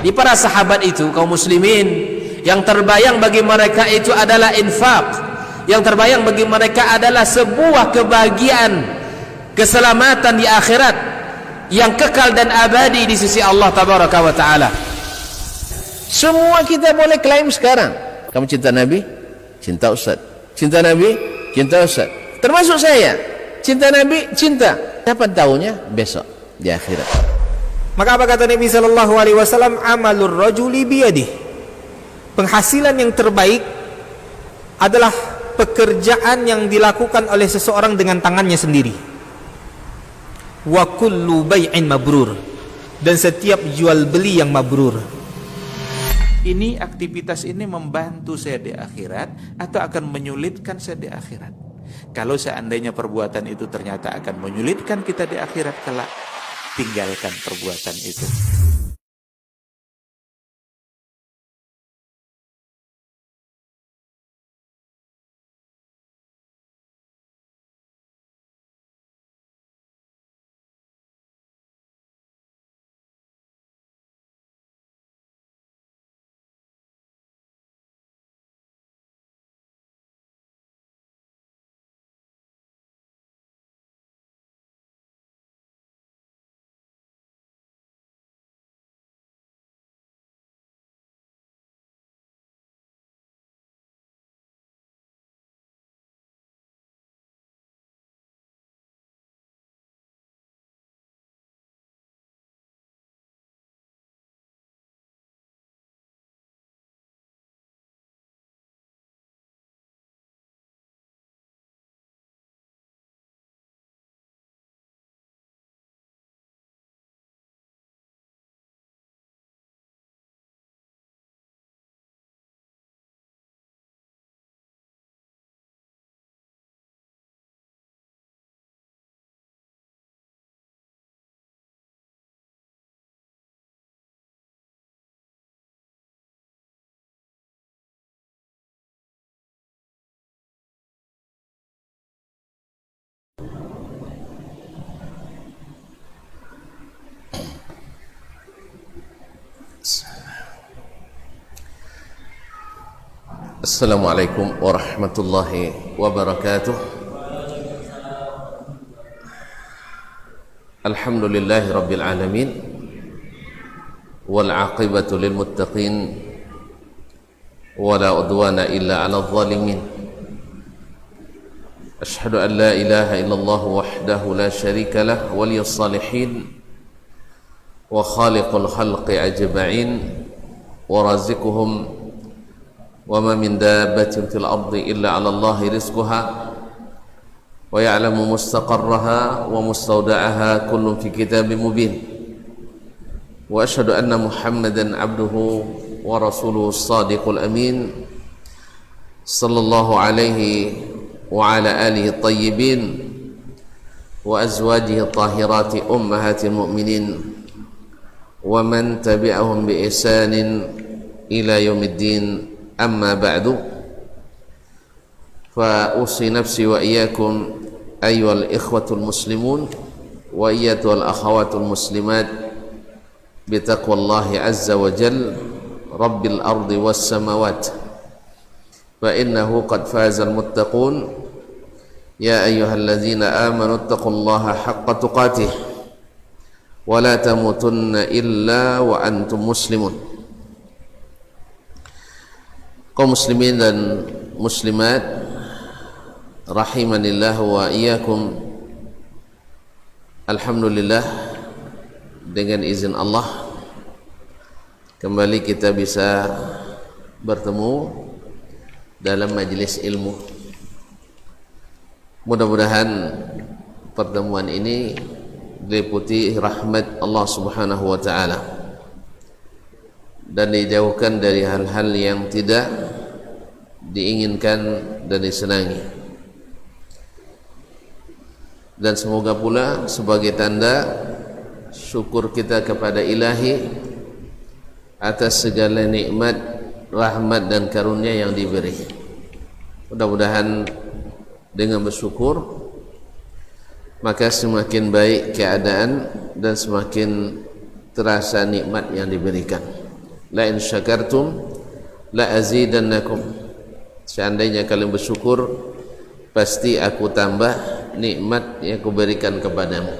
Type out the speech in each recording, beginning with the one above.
Di para sahabat itu, kaum muslimin, yang terbayang bagi mereka itu adalah infak, yang terbayang bagi mereka adalah sebuah kebahagiaan, keselamatan di akhirat yang kekal dan abadi di sisi Allah tabaraka wa taala. Semua kita boleh klaim sekarang, kamu cinta Nabi, cinta Ustaz. Cinta Nabi, cinta Ustaz. Termasuk saya, cinta Nabi, cinta. Kapan tahunya? Besok di akhirat. Maka apa kata Nabi sallallahu alaihi wasallam? Amalur rajuli biyadih. Penghasilan yang terbaik adalah pekerjaan yang dilakukan oleh seseorang dengan tangannya sendiri. Wa kullu bai'in mabrur, dan setiap jual beli yang mabrur. Ini aktivitas ini membantu saya di akhirat atau akan menyulitkan saya di akhirat? Kalau seandainya perbuatan itu ternyata akan menyulitkan kita di akhirat kelak, tinggalkan perbuatan itu. Assalamualaikum warahmatullahi wabarakatuh. Alhamdulillahi rabbil alamin, wal aqibatu lil muttaqin, wala udwana illa ala zalimin. Ashhadu an la ilaha illallah wahdahu la syarika lah, waliyus salihin, wa khaliqul khalqi ajma'in, wa razikuhum وما من دابة في الأرض إلا على الله رزقها ويعلم مستقرها ومستودعها كل في كتاب مبين وأشهد أن محمدا عبده ورسوله الصادق الأمين صلى الله عليه وعلى آله الطيبين وأزواجه الطاهرات أمهات المؤمنين ومن تبعهم بإحسان إلى يوم الدين. أما بعد فأوصي نفسي وإياكم أيها الإخوة المسلمون وأيتها الأخوات المسلمات بتقوى الله عز وجل رب الأرض والسماوات، فإنه قد فاز المتقون. يا أيها الذين آمنوا اتقوا الله حق تقاته ولا تموتن إلا وأنتم مسلمون. Kaum muslimin dan muslimat rahimanillah wa iyyakum. Alhamdulillah, dengan izin Allah kembali kita bisa bertemu dalam majelis ilmu. Mudah-mudahan pertemuan ini diliputi rahmat Allah Subhanahu wa taala dan dijauhkan dari hal-hal yang tidak diinginkan dan disenangi, dan semoga pula sebagai tanda syukur kita kepada Ilahi atas segala nikmat, rahmat dan karunia yang diberi. Mudah-mudahan dengan bersyukur maka semakin baik keadaan dan semakin terasa nikmat yang diberikan. la in syakartum la azidannakum. Seandainya kalian bersyukur, pasti aku tambah nikmat yang aku berikan kepadamu.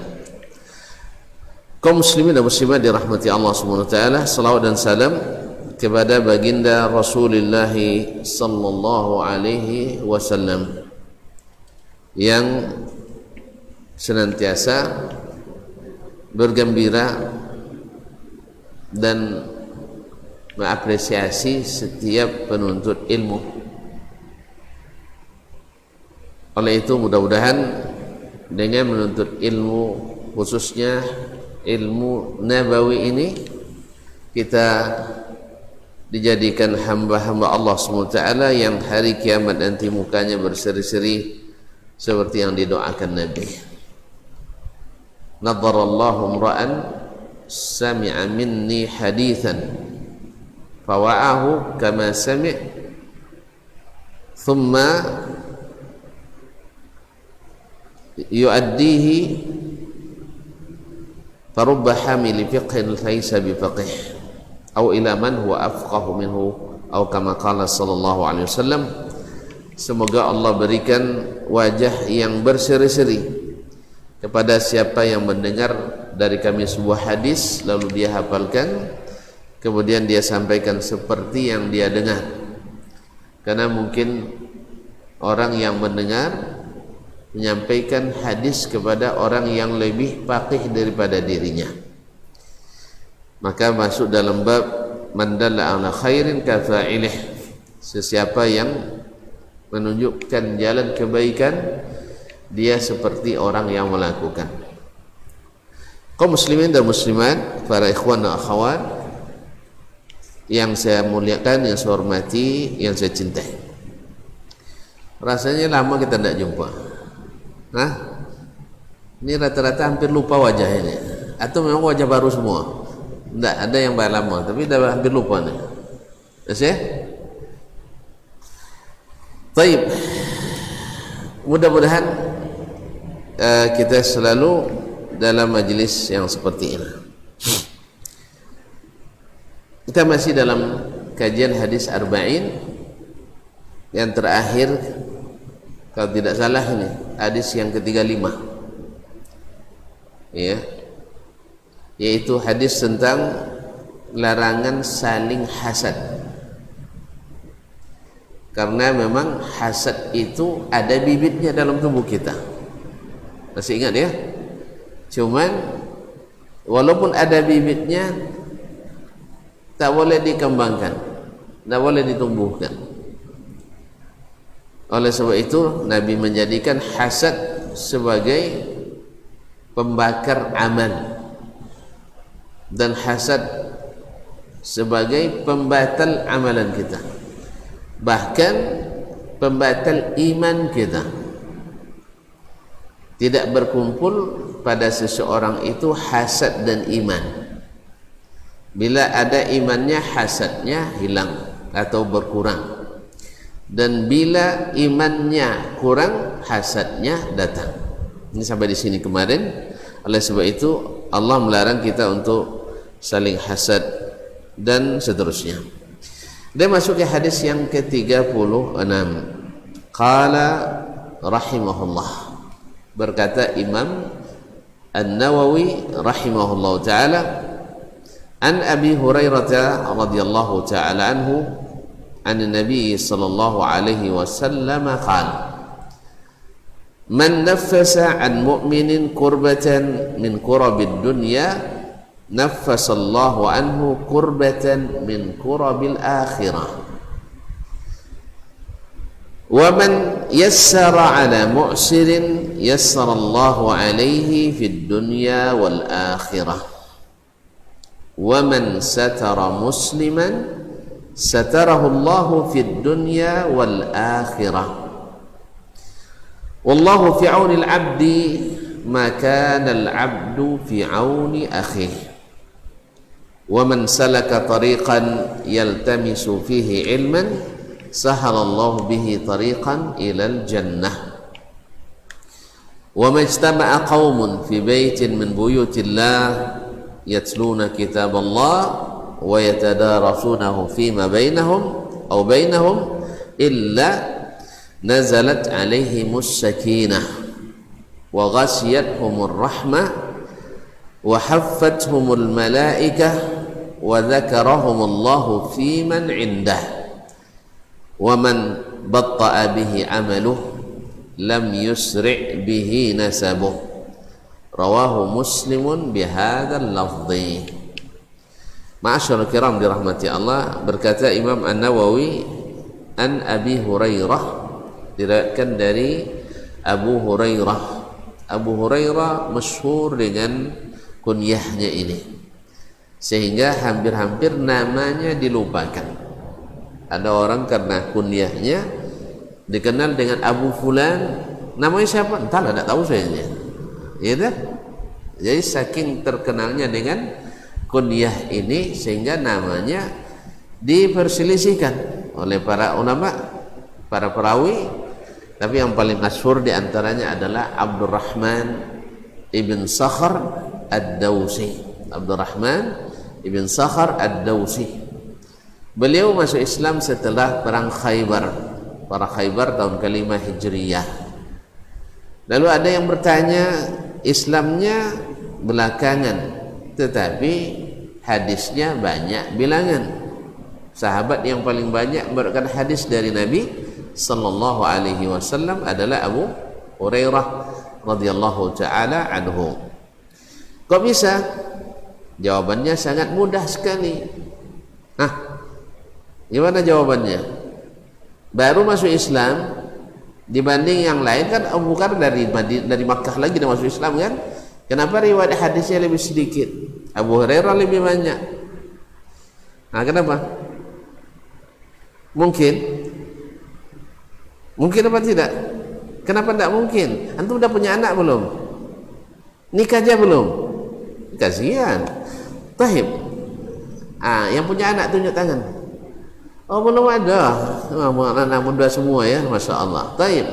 Kaum muslimin dan muslimat dirahmati Allah Subhanahu wa taala, salawat dan salam kepada baginda Rasulullah sallallahu alaihi wasallam yang senantiasa bergembira dan mengapresiasi setiap penuntut ilmu. Oleh itu mudah-mudahan dengan menuntut ilmu, khususnya ilmu nabawi ini, kita dijadikan hamba-hamba Allah SWT yang hari kiamat nanti mukanya berseri-seri seperti yang didoakan Nabi. Nadharallahu imra'an sami'a minni hadithan fawa'ahu kama sami' thumma yu'addihi farubba hamili fiqhin laysa bifaqih aw ila man huwa afqahu minhu aw kama qala sallallahu alaihi wasallam. Semoga Allah berikan wajah yang berseri-seri kepada siapa yang mendengar dari kami sebuah hadis lalu dia hafalkan, kemudian dia sampaikan seperti yang dia dengar. Karena mungkin orang yang mendengar menyampaikan hadis kepada orang yang lebih faqih daripada dirinya, maka masuk dalam bab man dalla ala khairin kafa'ilih. Sesiapa yang menunjukkan jalan kebaikan, dia seperti orang yang melakukan. Kaum muslimin dan muslimat, para ikhwan dan akhwat yang saya muliakan, yang saya hormati, yang saya cintai, rasanya lama kita tidak jumpa. Ini rata-rata hampir lupa wajah ini, atau memang wajah baru semua? Tidak, ada yang baru lama tapi dah hampir lupa nih. Ya? Baik, mudah-mudahan kita selalu dalam majlis yang seperti ini. Kita masih dalam kajian hadis arba'in yang terakhir, kalau tidak salah ini hadis yang ke-35, ya, yaitu hadis tentang larangan saling hasad. Karena memang hasad itu ada bibitnya dalam tubuh kita. Masih ingat ya? Cuman walaupun ada bibitnya, tak boleh dikembangkan, tak boleh ditumbuhkan. Oleh sebab itu Nabi menjadikan hasad sebagai pembakar amal dan hasad sebagai pembatal amalan kita, bahkan pembatal iman kita. Tidak berkumpul pada seseorang itu hasad dan iman. Bila ada imannya, hasadnya hilang atau berkurang, dan bila imannya kurang, hasadnya datang. Ini sampai di sini kemarin. Oleh sebab itu Allah melarang kita untuk saling hasad dan seterusnya. Dan masuk ke hadis yang ke-36. Qala rahimahullah, berkata Imam An-Nawawi rahimahullah ta'ala, an Abi Hurairah radhiyallahu ta'ala anhu an Nabi sallallahu alaihi wasallam qala man naffasa an mu'minin kurbatan min kurabil dunya naffasallahu anhu kurbatan min kurabil akhirah wa man yassara ala mu'sirin yassarallahu alaihi fid dunya wal akhirah wa man satara musliman satarahu Allahu fid dunya wal akhirah wallahu fi auni al-'abdi ma kana al-'abdu fi auni akhihi wa man salaka tariqan yaltamisu fihi ilman sahalallahu bihi tariqan ilal jannah wa majtama'a qaumun fi baitin min buyutillah yatluna kitaballah wa yatadarasunahu fima bainahum aw bainahum illa nazalat alaihimus sakinah wa ghasiyatuhumur rahmah wa haffathumul malaikah wa dzakarahumullahu fi man indah wa man batta'a bihi amaluh lam yusri' bihi nasabuh rawahu muslimun bihadzal lafzi. Ma'asyiral kiram dirahmati Allah, berkata Imam An-Nawawi an Abi Hurairah, diriwayatkan dari Abu Hurairah. Abu Hurairah masyhur dengan kunyahnya ini, sehingga hampir-hampir namanya dilupakan. Ada orang karena kunyahnya dikenal dengan Abu Fulan, namanya siapa? Entahlah, tidak tahu saya. Ya dah. Jadi saking terkenalnya dengan kunyah ini sehingga namanya diperselisihkan oleh para ulama, para perawi. Tapi yang paling masyhur diantaranya adalah Abdurrahman ibn Sakhr ad-Dawsi. Abdurrahman ibn Sakhr ad-Dawsi. Beliau masuk Islam setelah perang Khaybar. Para Khaybar tahun ke-5 Hijriyah. Lalu ada yang bertanya, Islamnya belakangan, tetapi hadisnya banyak bilangan. Sahabat yang paling banyak memberikan hadis dari Nabi sallallahu alaihi wasallam adalah Abu Hurairah radhiyallahu taala anhu. Kok bisa? Jawabannya sangat mudah sekali. Gimana jawabannya? Baru masuk Islam, dibanding yang lain kan Abu Bakar dari Makkah lagi dia masuk Islam kan? Kenapa riwayat hadisnya lebih sedikit? Abu Hurairah lebih banyak. Kenapa? Mungkin apa tidak? Kenapa tidak mungkin? Antum udah punya anak belum? Nikah aja belum? Kasihan. Tahib. Yang punya anak tunjuk tangan. Oh, belum ada. Anak muda semua ya, Masya Allah. Tahib.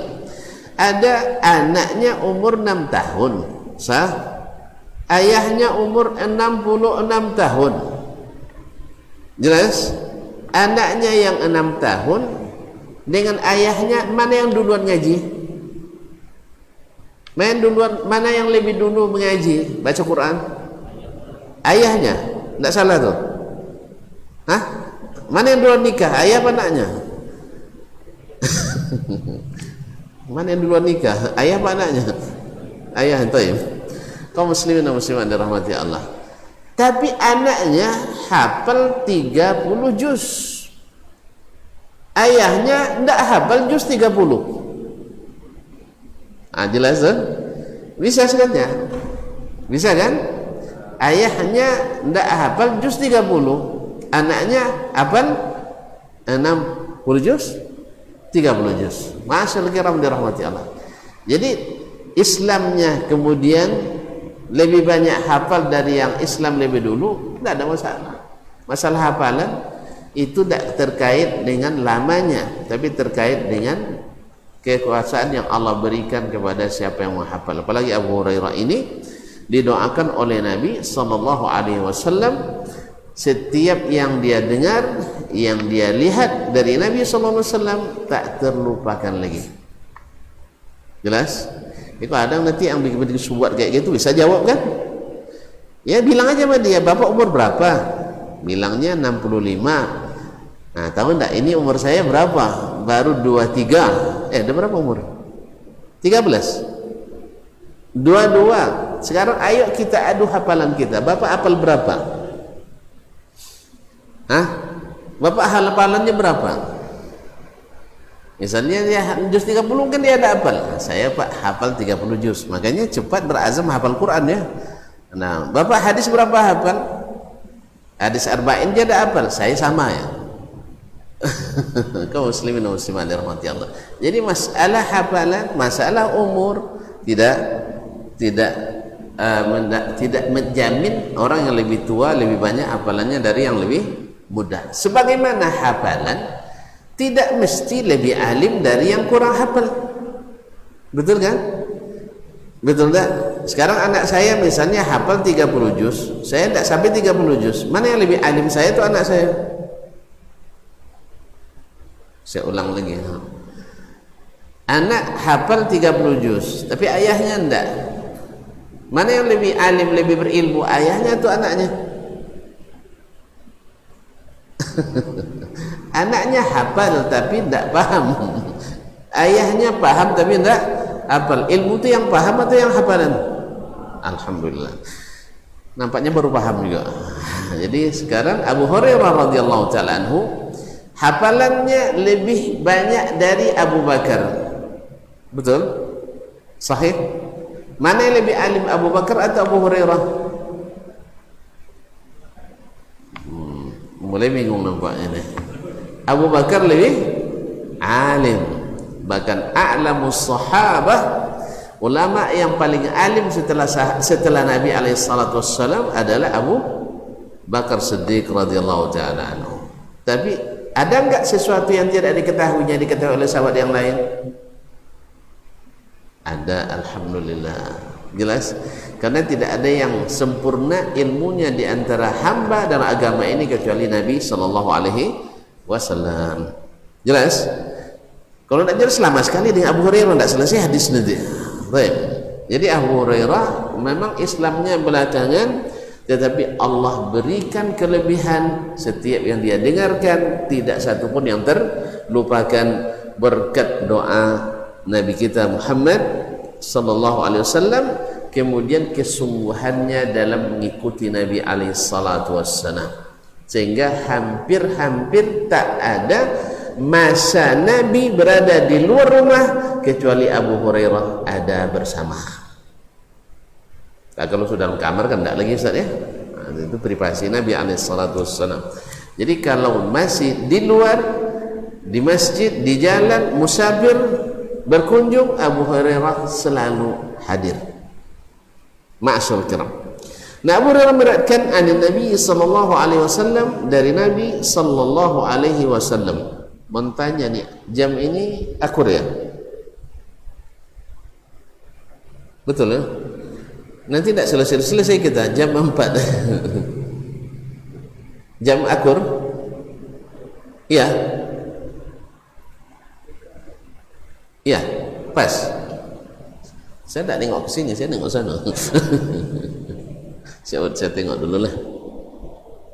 Ada anaknya umur 6 tahun. Sah? Ayahnya umur 66 tahun. Jelas? Anaknya yang 6 tahun dengan ayahnya, mana yang duluan ngaji? Mana yang lebih dulu mengaji, baca Quran? Ayahnya. Tidak salah tuh. Mana yang duluan nikah? Ayah apa anaknya? Mana yang duluan nikah? Ayah apa anaknya? Ayah. Taib. Kaum muslimin dan muslimat dirahmati Allah. Tapi anaknya hafal 30 juz. Ayahnya tidak hafal juz 30. Jelas kan? Bisa sebenarnya. Bisa kan? Ayahnya tidak hafal juz 30. Anaknya hafal 60 juz, 30 juz. Masyaallah kiram dirahmati Allah. Jadi Islamnya kemudian lebih banyak hafal dari yang Islam lebih dulu, tidak ada masalah. Masalah hafalan itu tidak terkait dengan lamanya, tapi terkait dengan kekuasaan yang Allah berikan kepada siapa yang menghafal. Apalagi Abu Hurairah ini didoakan oleh Nabi sallallahu alaihi wasallam, setiap yang dia dengar, yang dia lihat dari Nabi sallallahu alaihi wasallam tak terlupakan lagi. Jelas? Itu ada nanti yang bikin buat kayak gitu bisa jawab kan? Ya bilang aja sama dia, Bapak umur berapa? Bilangnya 65. Tahu enggak ini umur saya berapa? Baru 23. Ada berapa umur? 13. 22. Sekarang ayo kita adu hafalan kita. Bapak hafal berapa? Bapak hafalannya berapa? Misalnya dia juz 30 kan dia ada hafal. Saya Pak hafal 30 juz. Makanya cepat berazam hafal Quran ya. Nah, Bapak hadis berapa hafal? Hadis arba'in dia ada hafal. Saya sama ya. Kaum muslimin dan muslimat dirahmati Allah. Jadi masalah hafalan, masalah umur tidak menjamin orang yang lebih tua lebih banyak hafalannya dari yang lebih muda. Sebagaimana hafalan tidak mesti lebih alim dari yang kurang hafal. Betul kan? Betul tak? Sekarang anak saya misalnya hafal 30 juz, saya tidak sampai 30 juz. Mana yang lebih alim saya itu anak saya. Saya ulang lagi. Anak hafal 30 juz, tapi ayahnya enggak. Mana yang lebih alim, lebih berilmu? Ayahnya atau anaknya? Anaknya hafal tapi tidak paham. Ayahnya paham tapi tidak hafal. Ilmu itu yang paham atau yang hafalan? Alhamdulillah. Nampaknya baru paham juga. Jadi sekarang Abu Hurairah radhiyallahu taala anhu hafalannya lebih banyak dari Abu Bakar. Betul? Sahih? Mana yang lebih alim, Abu Bakar atau Abu Hurairah? Mulai bingung nampaknya nih. Abu Bakar lebih alim, bahkan a'lamus sahabah, ulama yang paling alim setelah Nabi alaihi salatu wassalam adalah Abu Bakar Siddiq radhiyallahu taala anhu. Tapi ada enggak sesuatu yang tidak diketahuinya diketahui oleh sahabat yang lain? Ada, alhamdulillah. Jelas? Karena tidak ada yang sempurna ilmunya di antara hamba dan agama ini kecuali Nabi sallallahu alaihi wasallam. Jelas? Kalau tidak jelas lama sekali dengan Abu Hurairah tidak selesai hadis nanti. Baik. Jadi Abu Hurairah memang Islamnya belakangan, tetapi Allah berikan kelebihan setiap yang dia dengarkan, tidak satupun yang terlupakan berkat doa Nabi kita Muhammad sallallahu alaihi wasallam, kemudian kesungguhannya dalam mengikuti Nabi alaihi salatu wassalam, sehingga hampir-hampir tak ada masa Nabi berada di luar rumah kecuali Abu Hurairah ada bersama. Nah, kalau sudah dalam kamar kan tidak lagi Ustaz ya. Nah, itu privasi Nabi alaihi salatu wassalam. Jadi kalau masih di luar, di masjid, di jalan, musafir, berkunjung, Abu Hurairah selalu hadir. Ma'asyarul kiram. Nah, Abu Hurairah meriwayatkan dari Nabi sallallahu alaihi wasallam, dari Nabi sallallahu alaihi wasallam, mentanya nih, jam ini akur ya? Betul ya? Nanti tidak selesai kita jam 4. Jam akur? Iya. Iya, pas. Saya tidak tengok ke sini, saya tengok sana. saya tengok dulu lah.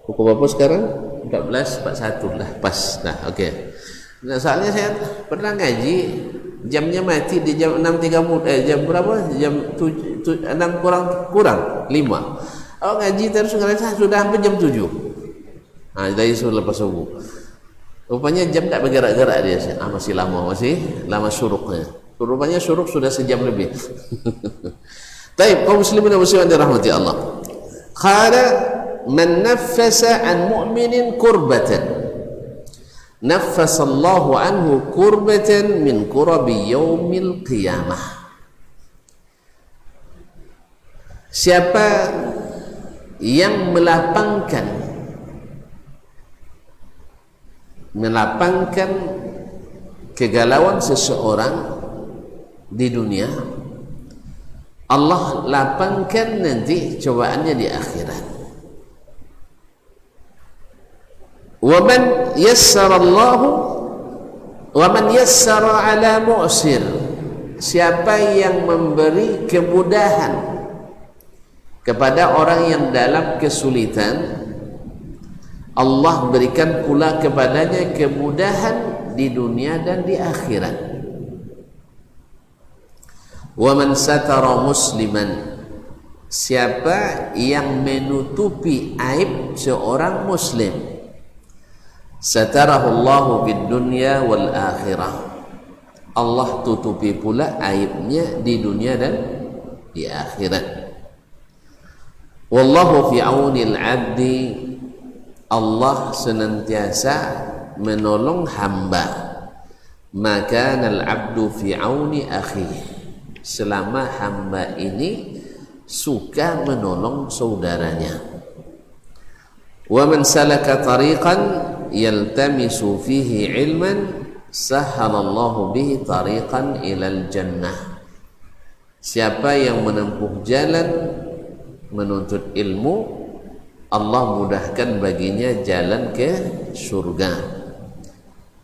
Pukul berapa sekarang? 14.41 lah, pas. Nah, oke. Okay. Nah, soalnya saya pernah ngaji, jamnya mati di jam 6.30. Jam berapa? Jam 6 kurang 5. Oh, ngaji terus ngerasa sudah hampir jam 7. Nah, dari sudah lepas subuh. Rupanya jam tak bergerak-gerak dia. Masih lama syuruknya. Rupanya syuruk sudah sejam lebih. Taib, kaum muslimin dan muslimat dirahmati Allah. Qala man naffasa an mu'minin kurbatan, naffasa Allahu anhu kurbatan min kurabi yaumil qiyamah. Siapa yang melapangkan kegalauan seseorang di dunia, Allah lapangkan nanti cobaannya di akhirat. Wa man yassara ala mu'sir, siapa yang memberi kemudahan kepada orang yang dalam kesulitan, Allah berikan pula kepadanya kemudahan di dunia dan di akhirat. Wa man satara musliman, siapa yang menutupi aib seorang muslim, satarahu Allahu fid dunya wal akhirah, Allah tutupi pula aibnya di dunia dan di akhirat. Wallahu fi aunil abdi, Allah senantiasa menolong hamba. Maka al-abdu fi auni akhihi, selama hamba ini suka menolong saudaranya. Wa man salaka tariqan yaltamisu fihi ilman, sahhalallahu bihi tariqan ilal jannah. Siapa yang menempuh jalan menuntut ilmu, Allah mudahkan baginya jalan ke surga.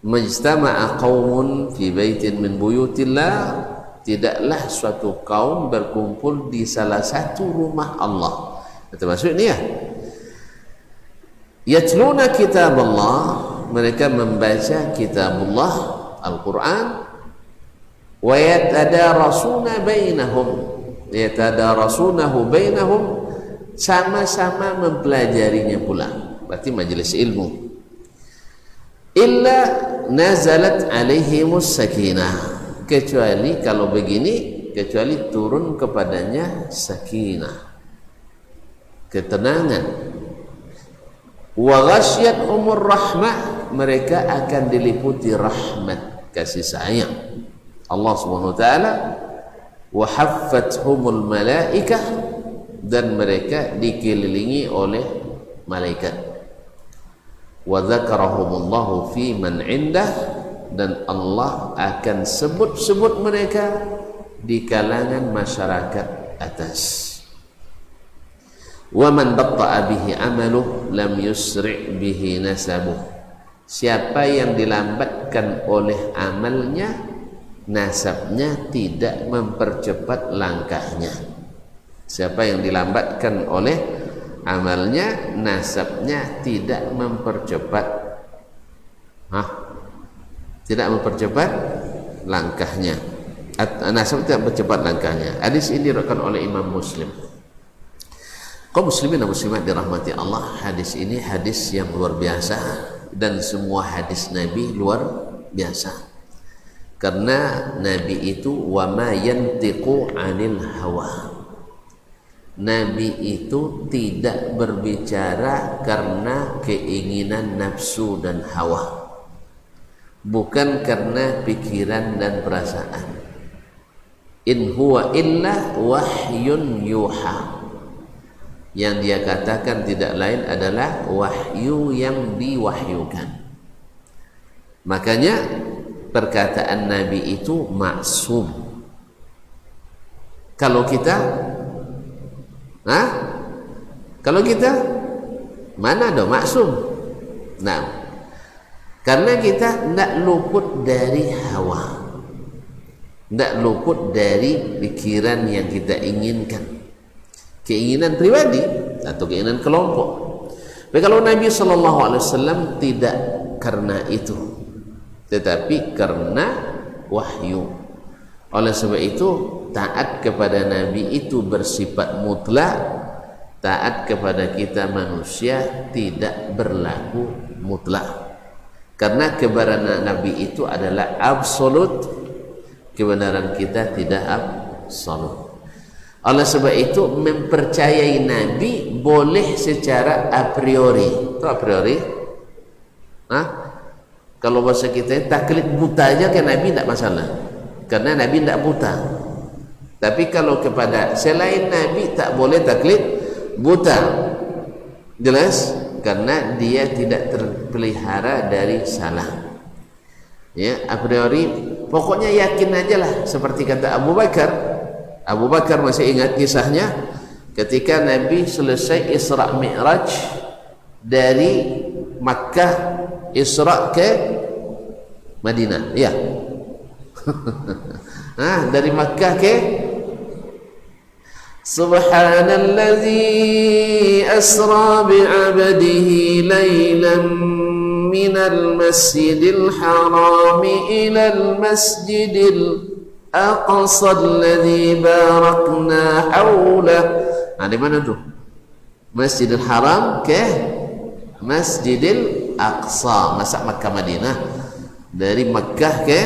Majtama'a qaumun fi baitin min buyutillah, tidaklah suatu kaum berkumpul di salah satu rumah Allah. Termasuk ini ya. Yatluna kitab Allah, mereka membaca kitab Allah, Al-Quran. Wa yatadarasuna bainahum, sama-sama mempelajarinya pula. Berarti majelis ilmu. Illa nazalat alaihimus sakinah, kecuali kalau begini, kecuali turun kepadanya sakinah, ketenangan. Wa ghasyiyat umur rahmah, mereka akan diliputi rahmat, kasih sayang Allah Subhanahu wa taala. Wa haffathumul malaikah, dan mereka dikelilingi oleh malaikat. Wa dzakarahumullahu fi man indah, dan Allah akan sebut-sebut mereka di kalangan masyarakat atas. Wa man batta'a bihi amaluh lam yusri' bihi nasabuh, siapa yang dilambatkan oleh amalnya, nasabnya tidak mempercepat langkahnya. Siapa yang dilambatkan oleh amalnya, nasabnya tidak mempercepat langkahnya. Nasab tidak mempercepat langkahnya. Hadis ini diriwayatkan oleh Imam Muslim. Kaum muslimin dan muslimat dirahmati Allah, hadis ini hadis yang luar biasa, dan semua hadis Nabi luar biasa. Karena Nabi itu wa ma yantiqu 'anil hawa. Nabi itu tidak berbicara karena keinginan nafsu dan hawa, bukan karena pikiran dan perasaan. In huwa illa wahyun yuha, yang dia katakan tidak lain adalah wahyu yang diwahyukan. Makanya perkataan Nabi itu maksum. Kalau kita mana ada maksum? Nah, karena kita tidak luput dari hawa, tidak luput dari pikiran yang kita inginkan, keinginan pribadi atau keinginan kelompok. Tapi kalau Nabi SAW tidak karena itu, tetapi karena wahyu. Oleh sebab itu taat kepada Nabi itu bersifat mutlak, taat kepada kita manusia tidak berlaku mutlak. Karena kebenaran Nabi itu adalah absolut, kebenaran kita tidak absolut. Oleh sebab itu mempercayai Nabi boleh secara a priori. Itu a priori? Kalau bahasa kita taklid buta aja ke Nabi tidak masalah, karena Nabi tidak buta. Tapi kalau kepada selain Nabi tak boleh taklid buta. Jelas? Karena dia tidak terpelihara dari salah. Ya, a priori pokoknya yakin aja lah, seperti kata Abu Bakar. Abu Bakar masih ingat kisahnya ketika Nabi selesai Isra Mi'raj dari Makkah, Isra ke Madinah, ya. Dari Makkah ke Subhanallazi asra bi'abdihi laylan minal masjidil harami ilal masjidil Aqsa alladhi barakna hawlah. Di mana tuh? Masjidil Haram ke Masjidil Aqsa, masa Makkah Madinah, dari Makkah ke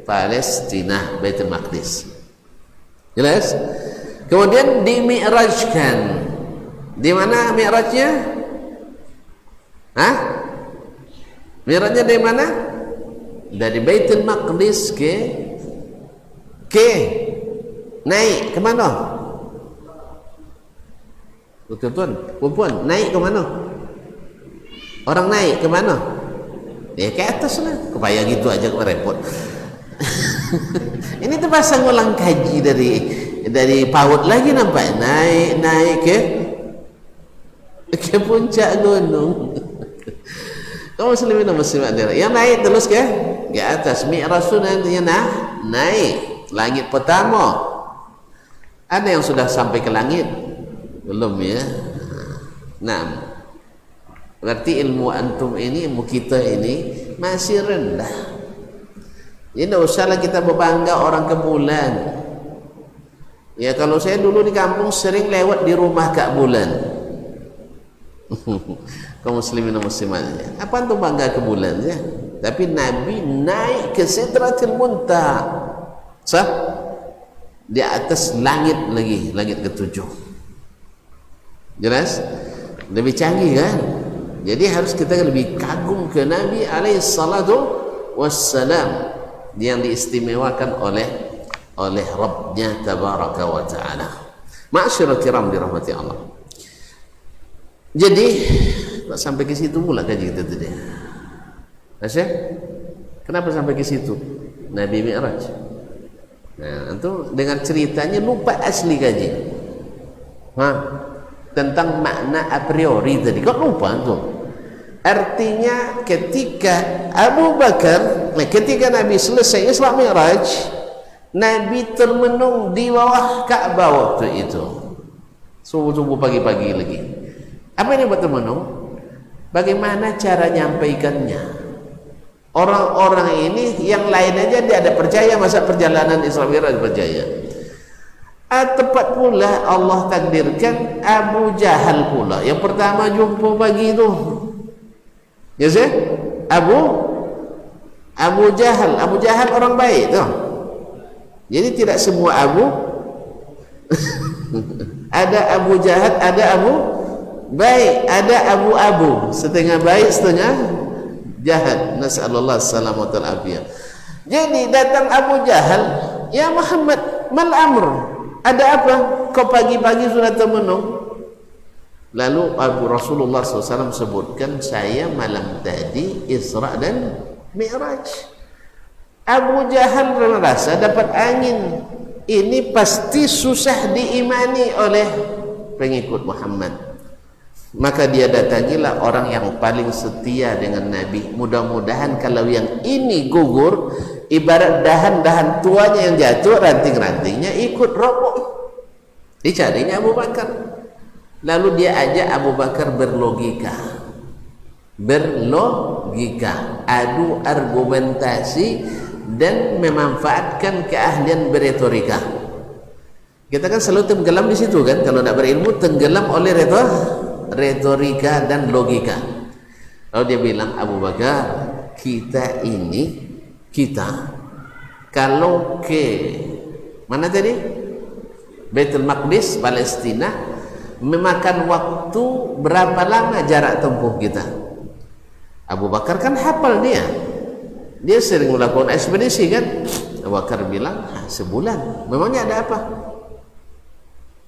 Palestina, Baitul Maqdis. Jelas? Kemudian dimi'rajkan. Di mana mi'rajnya? Mi'rajnya dari mana? Dari Baitul Maqdis naik ke mana? Tuan-tuan, puan-puan, naik ke mana? Orang naik ke mana? Ya ke atas lah. Kebayang gitu aja kok repot. Ini terpaksa ngulang kaji dari dari PAUD lagi nampak naik ke puncak gunung. Kaum muslimin dan muslimat yang naik terus ke atas. Mi'raj itu nantinya naik langit pertama. Ada yang sudah sampai ke langit? Belum ya. Nah, berarti ilmu antum ini, ilmu kita ini masih rendah. Jadi tidak usahlah kita berbangga orang ke bulan. Ya, kalau saya dulu di kampung sering lewat di rumah Kak Bulan. Kaum muslimin dan muslimat, apa antum bangga ke bulan ya? Tapi Nabi naik ke Sidratil Muntaha, sah? Di atas langit lagi, langit ke-7. Jelas? Lebih canggih kan? Jadi harus kita lebih kagum ke Nabi alaihi salatu wassalam yang diistimewakan oleh Rabbnya tabaraka wa ta'ala. Ma'asyiral kiram dirahmati Allah. Jadi sampai ke situ pula kaji kita tadi. Masya? Kenapa sampai ke situ? Nabi Mi'raj. Nah, itu dengan ceritanya lupa asli kaji. Tentang makna a priori tadi. Kok lupa tuh? Artinya ketika Abu Bakar, ketika Nabi selesai Isra Mi'raj, Nabi termenung di bawah Ka'bah waktu itu. Subuh-subuh pagi-pagi lagi. Apa ini buat termenung? Bagaimana cara nyampaikannya? Orang-orang ini yang lain aja dia ada percaya masa perjalanan Isra Mi'raj percaya. Tepat pula Allah takdirkan Abu Jahal pula yang pertama jumpa pagi itu. Ya sih? Abu Jahal orang baik tu. Jadi tidak semua Abu ada Abu Jahal, ada Abu baik, ada Abu setengah baik setengah jahat. Nasallallahu salamatal afiyah. Jadi datang Abu Jahal, ya Muhammad, mal amr? Ada apa? Kau pagi-pagi sudah termenung? Lalu Rasulullah SAW sebutkan, saya malam tadi Isra dan Mi'raj. Abu Jahal merasa dapat angin, ini pasti susah diimani oleh pengikut Muhammad. Maka dia datangilah orang yang paling setia dengan Nabi. Mudah-mudahan kalau yang ini gugur, ibarat dahan-dahan tuanya yang jatuh, ranting-rantingnya ikut roboh. Dicarinya Abu Bakar. Lalu dia ajak Abu Bakar berlogika, adu argumentasi dan memanfaatkan keahlian beretorika. Kita kan selalu tenggelam di situ kan, kalau tidak berilmu tenggelam oleh retorika dan logika. Lalu dia bilang, Abu Bakar, kita kalau ke mana tadi? Baitul Maqdis, Palestina, memakan waktu berapa lama jarak tempuh kita? Abu Bakar kan hafal dia sering melakukan ekspedisi kan. Abu Bakar bilang, sebulan. Memangnya ada apa?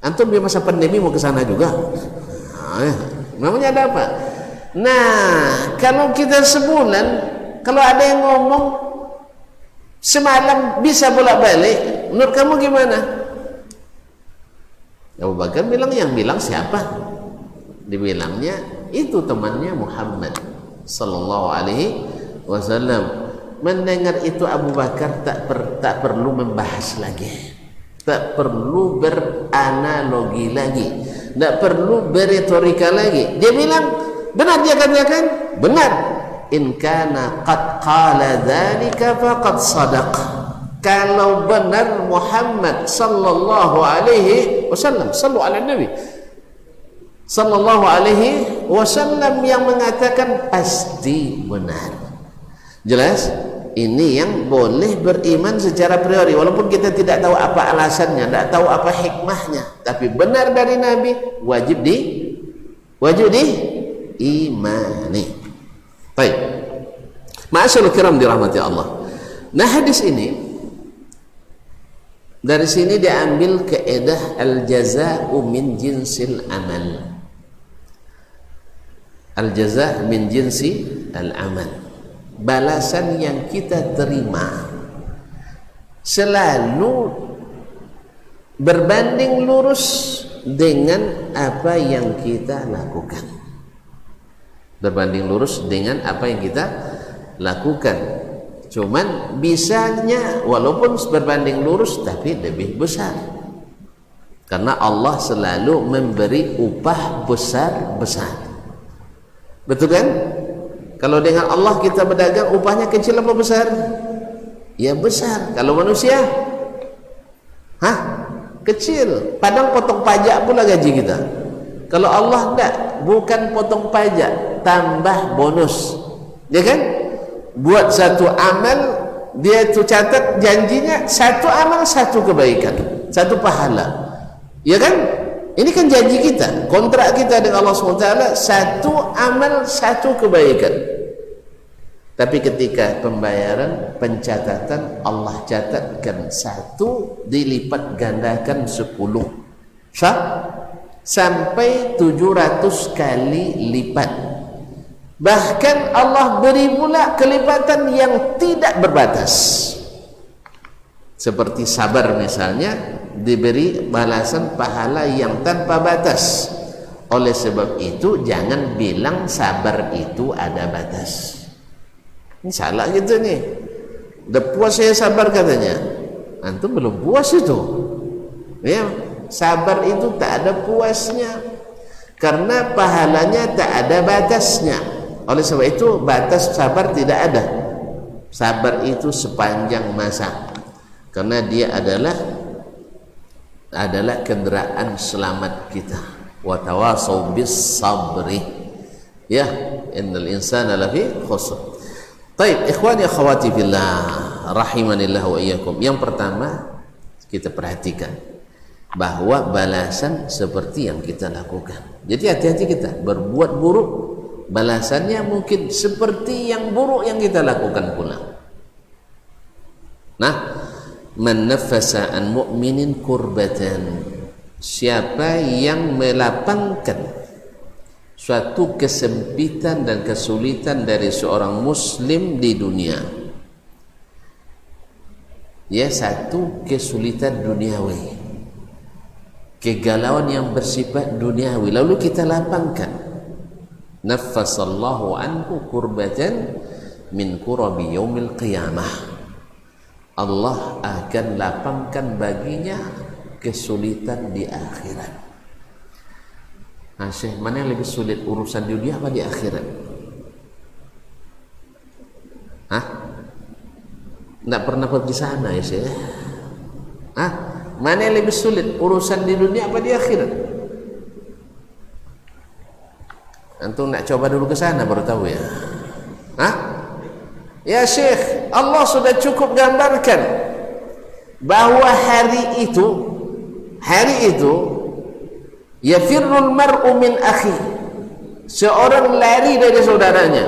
Antum di masa pandemi mau ke sana juga? Memangnya ada apa? Nah, kalau kita sebulan, kalau ada yang ngomong semalam bisa bolak-balik, menurut kamu gimana? Abu Bakar bilang, yang bilang siapa? Dibilangnya itu temannya Muhammad sallallahu alaihi wasallam. Mendengar itu Abu Bakar tak perlu membahas lagi, tak perlu beranalogi lagi, tak perlu beretorika lagi. Dia bilang, benar dia katakan, benar. In kana qad qala dzalika faqad sadaq. Kalau benar Muhammad sallallahu alaihi wasallam, sallu ala nabi sallallahu alaihi wasallam yang mengatakan, pasti benar. Jelas? Ini yang boleh beriman secara priori, walaupun kita tidak tahu apa alasannya, tidak tahu apa hikmahnya, tapi benar dari Nabi, wajib diimani. Baik, ma'asyarul kiram dirahmati Allah. Nah, hadis ini dari sini diambil kaidah al-jaza'u min jinsil amal. Al-jaza' min jinsi al-amal. Balasan yang kita terima selalu berbanding lurus dengan apa yang kita lakukan. Berbanding lurus dengan apa yang kita lakukan. Cuman bisanya walaupun berbanding lurus tapi lebih besar. Karena Allah selalu memberi upah besar-besar. Betul kan? Kalau dengan Allah kita berdagang, upahnya kecil apa besar? Ya besar. Kalau manusia, kecil. Padahal potong pajak pula gaji kita. Kalau Allah enggak, bukan potong pajak, tambah bonus. Ya kan? Buat satu amal, dia itu catat janjinya satu amal satu kebaikan, satu pahala. Ya kan? Ini kan janji kita, kontrak kita dengan Allah SWT, satu amal satu kebaikan. Tapi ketika pembayaran, pencatatan, Allah catatkan satu dilipat gandakan 10 sampai 700 kali lipat. Bahkan Allah beri pula kelipatan yang tidak berbatas. Seperti sabar misalnya, diberi balasan pahala yang tanpa batas. Oleh sebab itu jangan bilang sabar itu ada batas. Ini salah gitu nih. Udah puas saya sabar katanya, antum belum puas itu. Ya, sabar itu tak ada puasnya, karena pahalanya tak ada batasnya. Oleh sebab itu batas sabar tidak ada. Sabar itu sepanjang masa, karena dia adalah kendaraan selamat kita. Wa tawasau bis sabri. Ya, innal insana lafi khusr. Baik, ikhwani akhwati fillah, rahimanillah wa iyyakum. Yang pertama, kita perhatikan bahwa balasan seperti yang kita lakukan. Jadi hati-hati kita berbuat buruk, balasannya mungkin seperti yang buruk yang kita lakukan pula. Nah, man nafasa an mu'minin kurbatan, siapa yang melapangkan suatu kesempitan dan kesulitan dari seorang muslim di dunia, ya, satu kesulitan duniawi, kegalauan yang bersifat duniawi, lalu kita lapangkan, nafasallahu anhu kurbatan min kurabi yaumil qiyamah, Allah akan lapangkan baginya kesulitan di akhirat. Nah, Syekh, mana yang lebih sulit, urusan di dunia apa di akhirat? Nggak pernah pergi sana ya Syekh? Mana yang lebih sulit, urusan di dunia apa di akhirat? Antum nak coba dulu ke sana baru tahu ya. Ya Syekh, Allah sudah cukup gambarkan bahwa hari itu yafirrul mar'u min akhi, seorang lari dari saudaranya,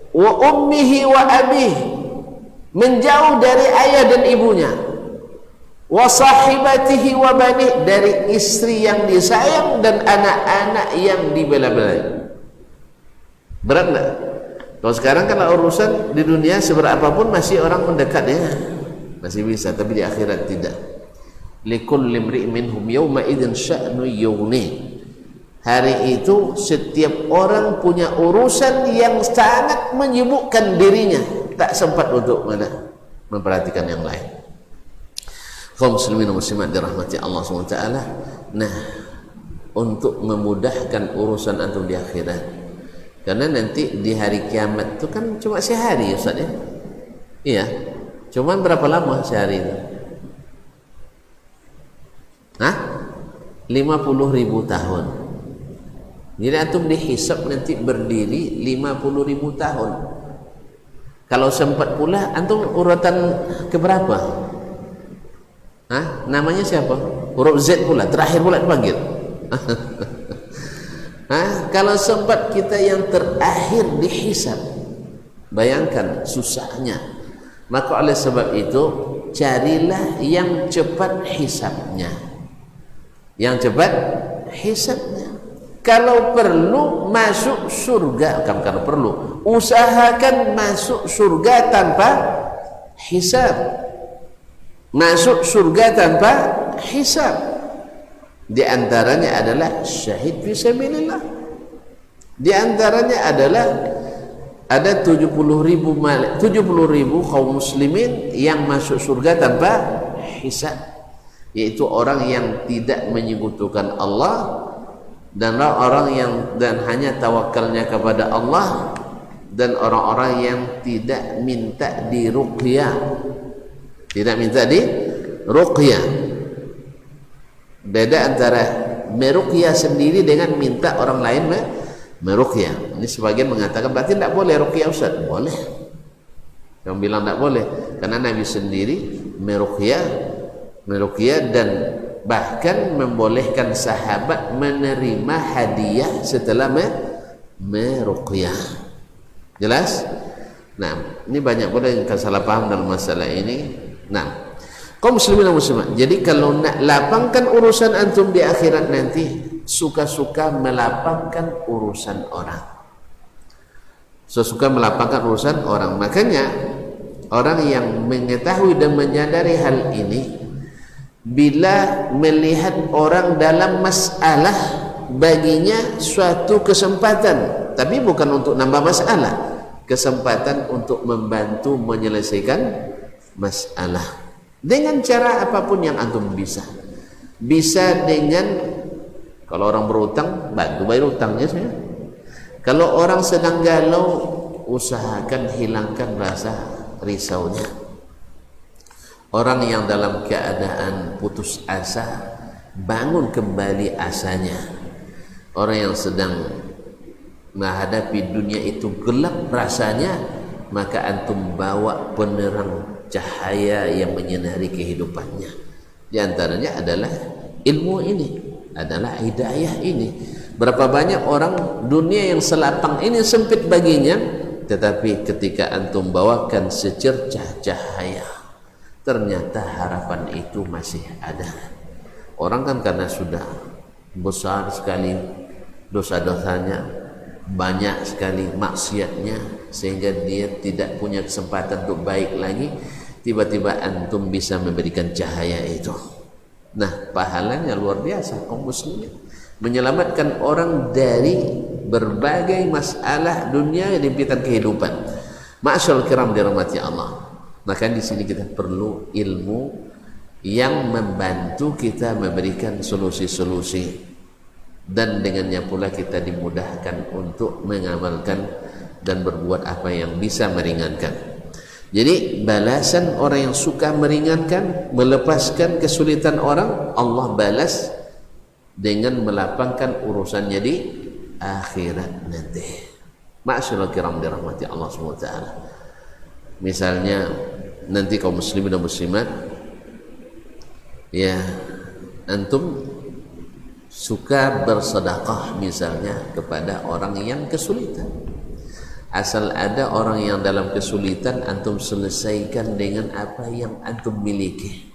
wa ummihi wa abih, menjauh dari ayah dan ibunya, wa sahibatihi wa banih, dari istri yang disayang dan anak-anak yang dibela-belai. Berat enggak? Kalau sekarang kalau urusan di dunia seberapapun masih orang mendekat ya, masih bisa, tapi di akhirat tidak. Likulli imri'in minhum yawma idzin sya'nu yughni. Hari itu setiap orang punya urusan yang sangat menyibukkan dirinya, tak sempat untuk memperhatikan yang lain. Kaum muslimin dan muslimat dirahmati Allah SWT. Nah, untuk memudahkan urusan antum di akhirat, karena nanti di hari kiamat itu kan cuma sehari ya Ustaz ya. Iya, cuman berapa lama sehari itu? 50.000 tahun. Jadi antum dihisab nanti berdiri 50.000 tahun. Kalau sempat pula antum urutan keberapa? Namanya siapa? Huruf Z pula, terakhir pula dipanggil. Kalau sempat kita yang terakhir dihisab, bayangkan susahnya. Maka oleh sebab itu carilah yang cepat hisabnya. Yang cepat hisabnya. Kalau perlu masuk surga, kalau perlu usahakan masuk surga tanpa hisab. masuk surga tanpa hisab. Di antaranya adalah syahid fi sabilillah. Di antaranya adalah ada 70.000 kaum muslimin yang masuk surga tanpa hisab, yaitu orang yang tidak menyekutukan Allah dan orang yang hanya tawakalnya kepada Allah, dan orang-orang yang tidak minta diruqyah. Tidak minta diruqyah. Beda antara meruqyah sendiri dengan minta orang lain meruqyah. Ini sebagian mengatakan berarti tidak boleh ruqyah Ustaz. Boleh. Yang bilang tidak boleh karena Nabi sendiri meruqyah dan bahkan membolehkan sahabat menerima hadiah setelah meruqyah. Jelas? Nah, ini banyak pula yang salah paham dalam masalah ini. Nah, kaum muslimin dan muslimat, jadi kalau nak lapangkan urusan antum di akhirat nanti, suka-suka melapangkan urusan orang. Suka melapangkan urusan orang. Makanya orang yang mengetahui dan menyadari hal ini, bila melihat orang dalam masalah, baginya suatu kesempatan, tapi bukan untuk nambah masalah, kesempatan untuk membantu menyelesaikan masalah dengan cara apapun yang antum bisa dengan, kalau orang berutang, bantu bayar utangnya saya. Kalau orang sedang galau, usahakan hilangkan rasa risaunya. Orang yang dalam keadaan putus asa, bangun kembali asanya. Orang yang sedang menghadapi dunia itu gelap rasanya, maka antum bawa penerang cahaya yang menyinari kehidupannya. Di antaranya adalah ilmu ini, adalah hidayah ini. Berapa banyak orang dunia yang selapang ini sempit baginya, tetapi ketika antum bawakan secercah cahaya, ternyata harapan itu masih ada. Orang kan karena sudah besar sekali dosa-dosanya, banyak sekali maksiatnya, sehingga dia tidak punya kesempatan untuk baik lagi. Tiba-tiba antum bisa memberikan cahaya itu. Nah, pahalanya luar biasa kaum muslimin, menyelamatkan orang dari berbagai masalah dunia yang impitan kehidupan. Ma'asyarul kiram dirahmati Allah. Maka di sini kita perlu ilmu yang membantu kita memberikan solusi-solusi, dan dengannya pula kita dimudahkan untuk mengamalkan dan berbuat apa yang bisa meringankan. Jadi balasan orang yang suka meringankan, melepaskan kesulitan orang, Allah balas dengan melapangkan urusannya di akhirat nanti. Ma'asyiral kiram dirahmati Allah SWT. Misalnya nanti kaum muslimin dan muslimat, ya, antum suka bersedekah misalnya kepada orang yang kesulitan. Asal ada orang yang dalam kesulitan, antum selesaikan dengan apa yang antum miliki.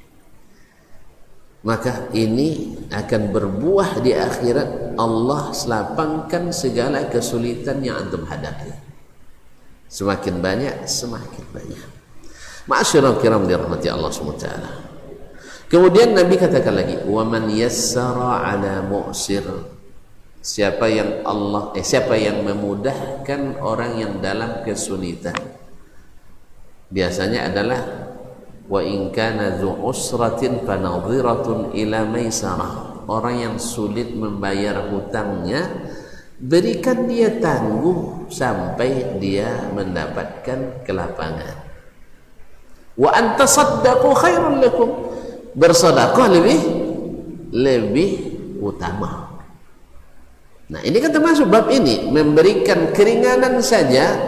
Maka ini akan berbuah di akhirat. Allah selapangkan segala kesulitan yang antum hadapi. Semakin banyak, semakin banyak. Ma'asyiral kiram dirahmati Allah SWT. Kemudian Nabi katakan lagi, wa man yassara ala mu'sir. Siapa yang memudahkan orang yang dalam kesulitan, biasanya adalah wa in kana dzu usratin fanadhiratun ila maisarah. Orang yang sulit membayar hutangnya, berikan dia tangguh sampai dia mendapatkan kelapangan. Wa antasaddaqu khairul lakum. Bersedekah lebih utama. Nah, ini kan termasuk bab ini, memberikan keringanan saja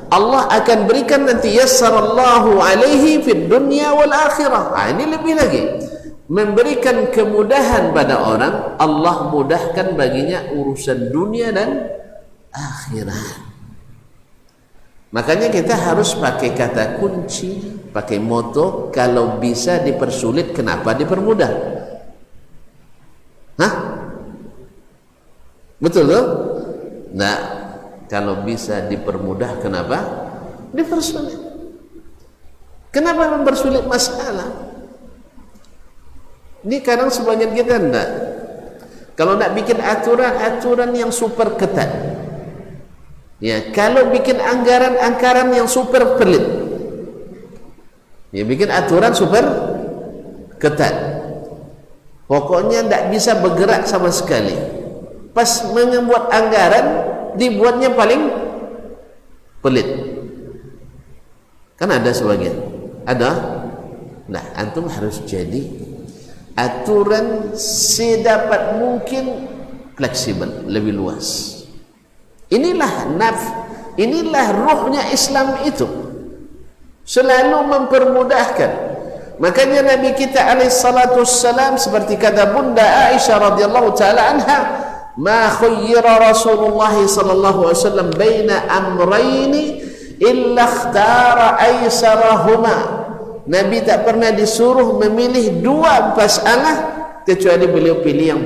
Allah akan berikan nanti, yassarallahu alaihi fid dunya wal akhirah. Nah, ini lebih lagi, memberikan kemudahan pada orang, Allah mudahkan baginya urusan dunia dan akhirat. Makanya kita harus pakai kata kunci, pakai moto, kalau bisa dipersulit, kenapa dipermudah? Hah? Betul tuh? Nah, kalau bisa dipermudah, kenapa dipersulit? Kenapa mempersulit masalah? Ini kadang sebagian kita enggak. Kalau nak bikin aturan yang super ketat, ya, kalau bikin anggaran yang super pelit, ya, bikin aturan super ketat, pokoknya tidak bisa bergerak sama sekali. Pas membuat anggaran, dibuatnya paling pelit. Kan ada sebagian, ada. Nah, antum harus jadi aturan sedapat mungkin fleksibel, lebih luas. Inilah ruhnya Islam itu, selalu mempermudahkan. Makanya Nabi kita alaihi salatu wassalam, seperti kata Bunda Aisyah radhiyallahu taala anha, ma khayyara Rasulullah sallallahu alaihi wasallam baina amrayni illa ikhtara aisarahuma. Nabi tak pernah disuruh memilih dua masalah kecuali beliau pilih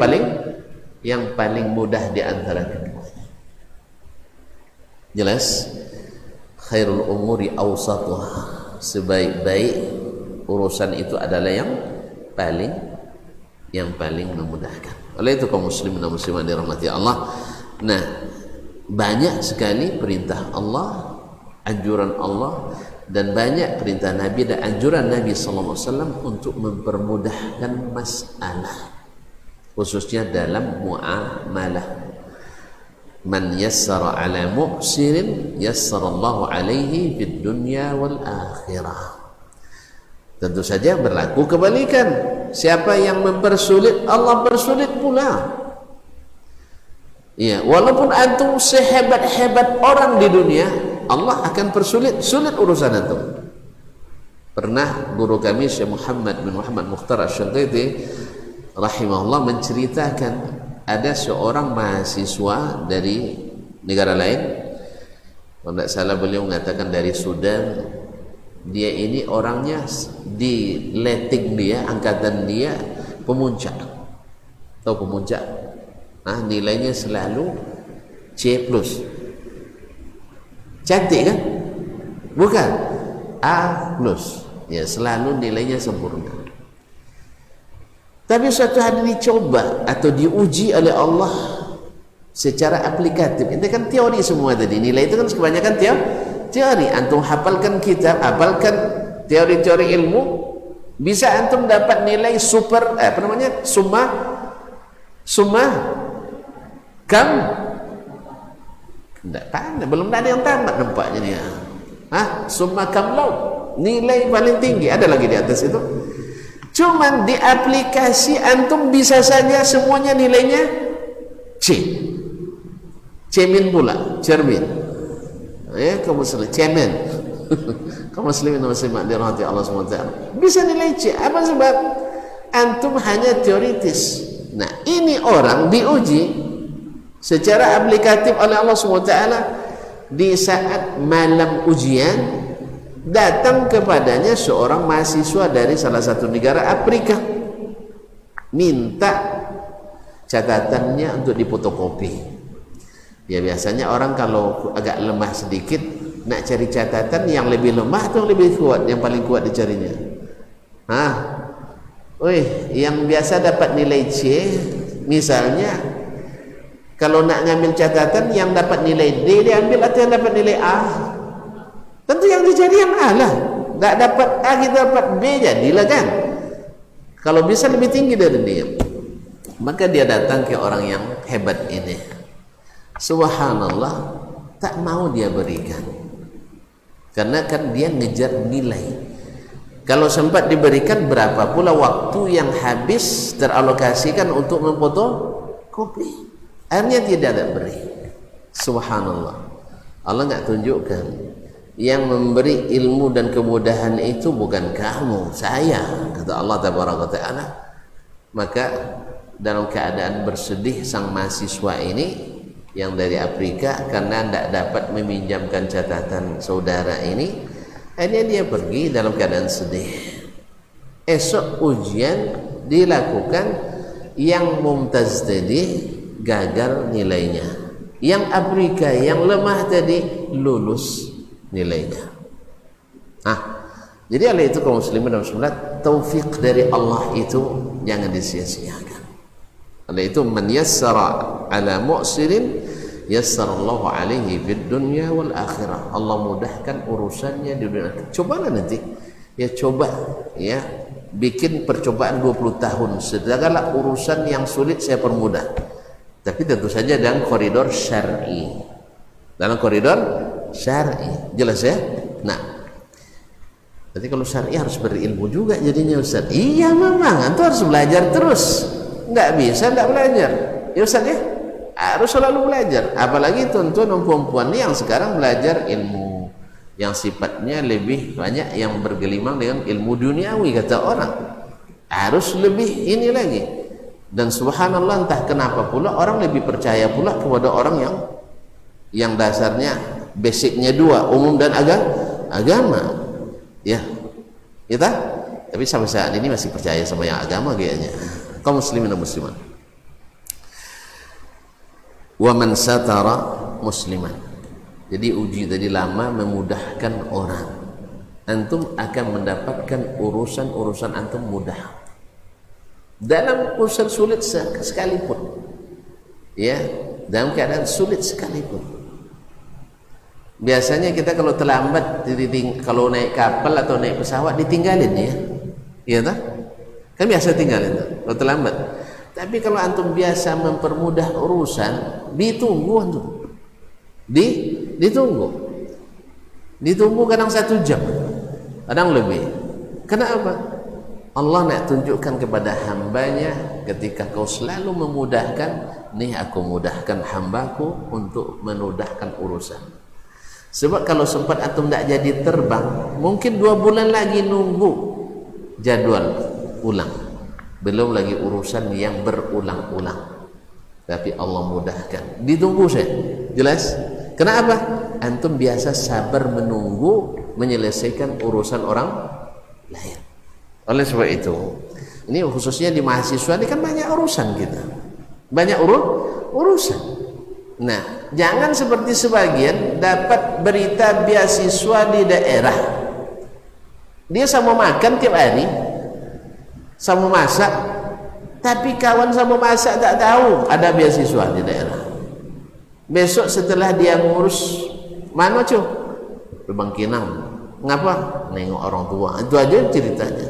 yang paling mudah di antara keduanya. Jelas? Khairul umuri awsatuha. Sebaik-baik urusan itu adalah yang paling memudahkan. Oleh itu kaum muslimin dan muslimat dirahmati Allah. Nah, banyak sekali perintah Allah, anjuran Allah, dan banyak perintah Nabi dan anjuran Nabi sallallahu alaihi wasallam untuk mempermudahkan masalah, khususnya dalam muamalah. Man yassara ala mu'sirin yassarallahu alaihi fid dunya wal akhirah. Tentu saja berlaku kebalikan. Siapa yang mempersulit, Allah persulit pula. Ya, walaupun antum sehebat-hebat orang di dunia, Allah akan sulit urusan antum. Pernah guru kami Syekh Muhammad bin Muhammad Mukhtar Asy-Syanqiti rahimahullah menceritakan ada seorang mahasiswa dari negara lain, kalau tidak salah beliau mengatakan dari Sudan. Dia ini orangnya di leting dia, angkatan dia pemuncak. Tahu pemuncak? Nah, nilainya selalu C+. Cantik kan? Bukan? A+. Ya, selalu nilainya sempurna. Tapi suatu hari dicoba atau diuji oleh Allah secara aplikatif. Ini kan teori semua tadi. Nilai itu kan kebanyakan teori. Antum hafalkan kitab, hafalkan teori-teori ilmu, bisa antum dapat nilai super, summa kam. Tidak tahu, belum ada yang tamat nampaknya ni. Summa kam law, nilai paling tinggi, ada lagi di atas itu. Cuman di aplikasi antum bisa saja semuanya nilainya C. Cemin pula, cermin. Ya, kaum muslim, cemen. Kaum muslimin dan muslimat dirahmati Allah SWT. Bisa nilai C. Apa sebab? Antum hanya teoritis. Nah, ini orang diuji secara aplikatif oleh Allah SWT. Di saat malam ujian, datang kepadanya seorang mahasiswa dari salah satu negara Afrika, minta catatannya untuk difotokopi. Ya, biasanya orang kalau agak lemah sedikit nak cari catatan yang lebih lemah atau lebih kuat, yang paling kuat dicarinya. Yang biasa dapat nilai C, misalnya kalau nak ngambil catatan yang dapat nilai D diambil atau yang dapat nilai A? Tentu yang dicari yang A lah. Tak dapat A kita dapat B, jadilah kan. Kalau bisa lebih tinggi dari dia, maka dia datang ke orang yang hebat ini. Subhanallah, tak mau dia berikan, karena kan dia ngejar nilai. Kalau sempat diberikan, berapa pula waktu yang habis teralokasikan untuk memfotokopi. Akhirnya tidak ada beri. Subhanallah, Allah nggak tunjukkan yang memberi ilmu dan kemudahan itu bukan kamu, saya, kata Allah Tabaraka Ta'ala. Maka dalam keadaan bersedih sang mahasiswa ini yang dari Afrika karena tidak dapat meminjamkan catatan saudara ini, akhirnya dia pergi dalam keadaan sedih. Esok ujian dilakukan, yang mumtaz tadi gagal nilainya, yang Afrika yang lemah tadi lulus nilainya. Jadi oleh itu kaum muslimin dan muslimat, taufik dari Allah itu jangan disia-siakan. Oleh itu man yassara ala mu'sirin yassarallahu alaihi fid dunya wal akhirah. Allah mudahkan urusannya di dunia. Cobalah nanti. Ya coba ya bikin percobaan 20 tahun segala urusan yang sulit saya permudah. Tapi tentu saja dalam koridor syar'i. Dalam koridor syar'i. Jelas ya? Nah, berarti kalau syar'i harus berilmu juga jadinya Ustaz. Iya memang, antum harus belajar terus. Enggak bisa enggak belajar. Ya Ustaz ya? Harus selalu belajar. Apalagi tuan-tuan dan puan-puan yang sekarang belajar ilmu yang sifatnya lebih banyak yang bergelimang dengan ilmu duniawi kata orang. Harus lebih ini lagi. Dan subhanallah entah kenapa pula orang lebih percaya pula kepada orang yang dasarnya basicnya dua, umum dan agama. Ya. Kita tapi sampai saat ini masih percaya sama yang agama kayaknya. Kaum muslimin dan muslimat. Wa man satara musliman. Jadi uji tadi lama memudahkan orang. Antum akan mendapatkan urusan-urusan antum mudah. Dalam urusan sulit sekalipun. Ya, dalam keadaan sulit sekalipun. Biasanya kita kalau terlambat kalau naik kapal atau naik pesawat ditinggalin ya. Iya tak? Kan biasa tinggalin tuh, kalau terlambat. Tapi kalau antum biasa mempermudah urusan, ditunggu antum. Ditunggu kadang 1 jam, kadang lebih. Kenapa? Allah nak tunjukkan kepada hambanya ketika kau selalu memudahkan, nih aku mudahkan hambaku untuk menudahkan urusan. Sebab kalau sempat antum tak jadi terbang, mungkin 2 bulan lagi nunggu jadwal ulang. Belum lagi urusan yang berulang-ulang. Tapi Allah mudahkan. Ditunggu saya. Jelas? Kenapa? Antum biasa sabar menunggu menyelesaikan urusan orang lain. Oleh sebab itu, ini khususnya di mahasiswa ini kan banyak urusan kita. Banyak urusan. Nah, jangan seperti sebagian dapat berita beasiswa di daerah. Dia sama makan tiap hari, sama masak, tapi kawan sama masak tak tahu ada beasiswa di daerah. Besok setelah dia ngurus mana cuy? Bangkinang. Ngapa? Nengok orang tua. Itu aja ceritanya.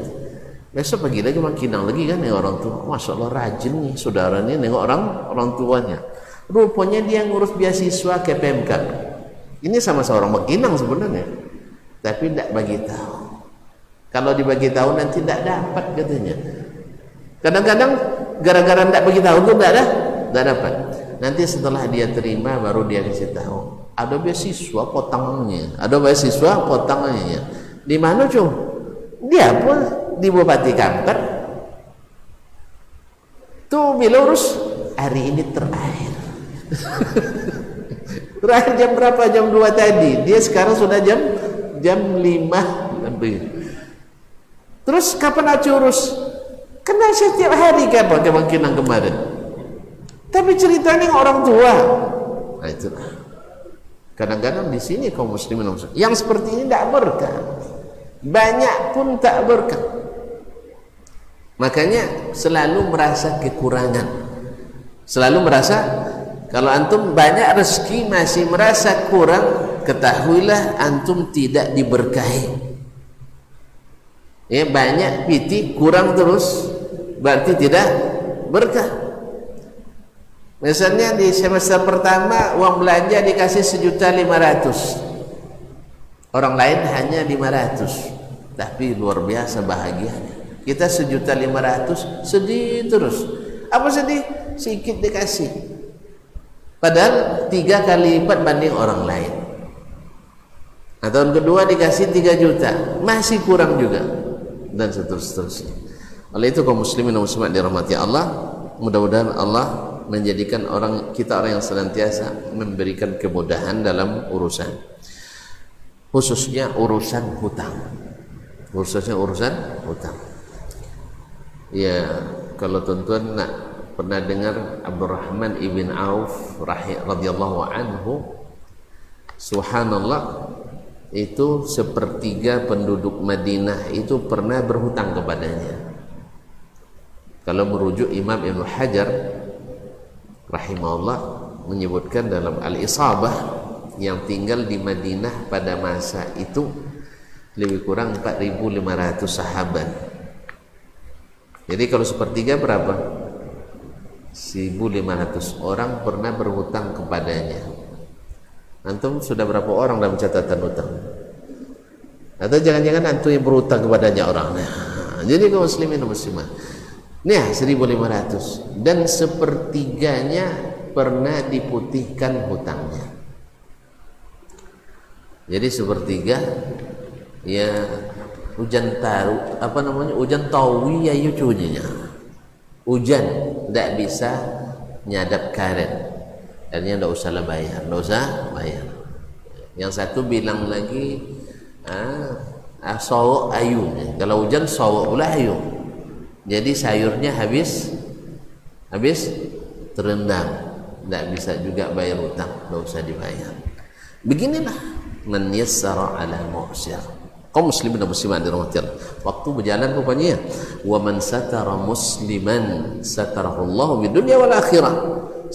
Besok pagi lagi Bangkinang lagi kan nengok orang tua. Masya Allah rajin nih saudara nih nengok orang tuanya. Rupanya dia ngurus beasiswa ke PMK. Ini sama seorang Bangkinang sebenarnya. Tapi tidak bagi tahu. Kalau dibagi tahu nanti tidak dapat katanya. Kadang-kadang gara-gara tidak bagi tahu itu tidak dapat. Nanti setelah dia terima baru dia kasih tahu. Ada beasiswa potangannya. Ada beasiswa potangannya. Di mana cuy? Dia pun di Bupati Kampar. Tuh bila urus hari ini terakhir. Terakhir jam berapa? Jam 2 tadi. Dia sekarang sudah jam 5 lebih. Terus kapan acu urus? Kena setiap hari kapan ke Bangkinang kemarin. Tapi ceritanya orang tua. Nah itulah. Kadang-kadang di sini kaum muslimin yang seperti ini tidak berkah. Banyak pun tak berkah. Makanya selalu merasa kekurangan. Selalu merasa kalau antum banyak rezeki masih merasa kurang, ketahuilah antum tidak diberkahi. Ya, banyak piti kurang terus berarti tidak berkah. Misalnya di semester pertama uang belanja dikasih 1.500.000, orang lain hanya 500, tapi luar biasa bahagianya. Kita 1.500.000 sedih terus. Apa sedih? Sedikit dikasih, padahal 3 kali lipat banding orang lain. Nah, tahun kedua dikasih 3 juta, masih kurang juga, dan seterusnya. Oleh itu kaum muslimin dan muslimat dirahmati Allah, mudah-mudahan Allah menjadikan kita orang yang senantiasa memberikan kemudahan dalam urusan, khususnya urusan hutang. Ya, kalau tuan-tuan pernah dengar Abdurrahman ibn Auf radhiyallahu anhu, subhanallah, itu sepertiga penduduk Madinah itu pernah berhutang kepadanya. Kalau merujuk Imam Ibn Hajar rahimahullah menyebutkan dalam Al-Isabah, yang tinggal di Madinah pada masa itu lebih kurang 4.500 sahabat. Jadi kalau sepertiga berapa? 1.500 orang pernah berhutang kepadanya. Antum sudah berapa orang dalam catatan hutang? Atau jangan-jangan antum yang berhutang kepadanya orang? Nah, jadi kaum muslimin dan muslimat, nih 1.500 dan sepertiganya pernah diputihkan hutangnya. Jadi sepertiga ya hujan taru, apa namanya, hujan tawi ya cucinya. Hujan tidak bisa nyadap karet, artinya tidak usah bayar, tidak usah bayar. Yang satu bilang lagi sawok ayu, kalau hujan sawok pula ayu, jadi sayurnya habis terendam, tidak bisa juga bayar hutang, tidak usah dibayar. Beginilah man yassara ala mu'sir. Kaum muslimin dan muslimat dirahmati Allah. Waktu berjalan rupanya. Wa man satara musliman satarahullahu fid dunya wal akhirah.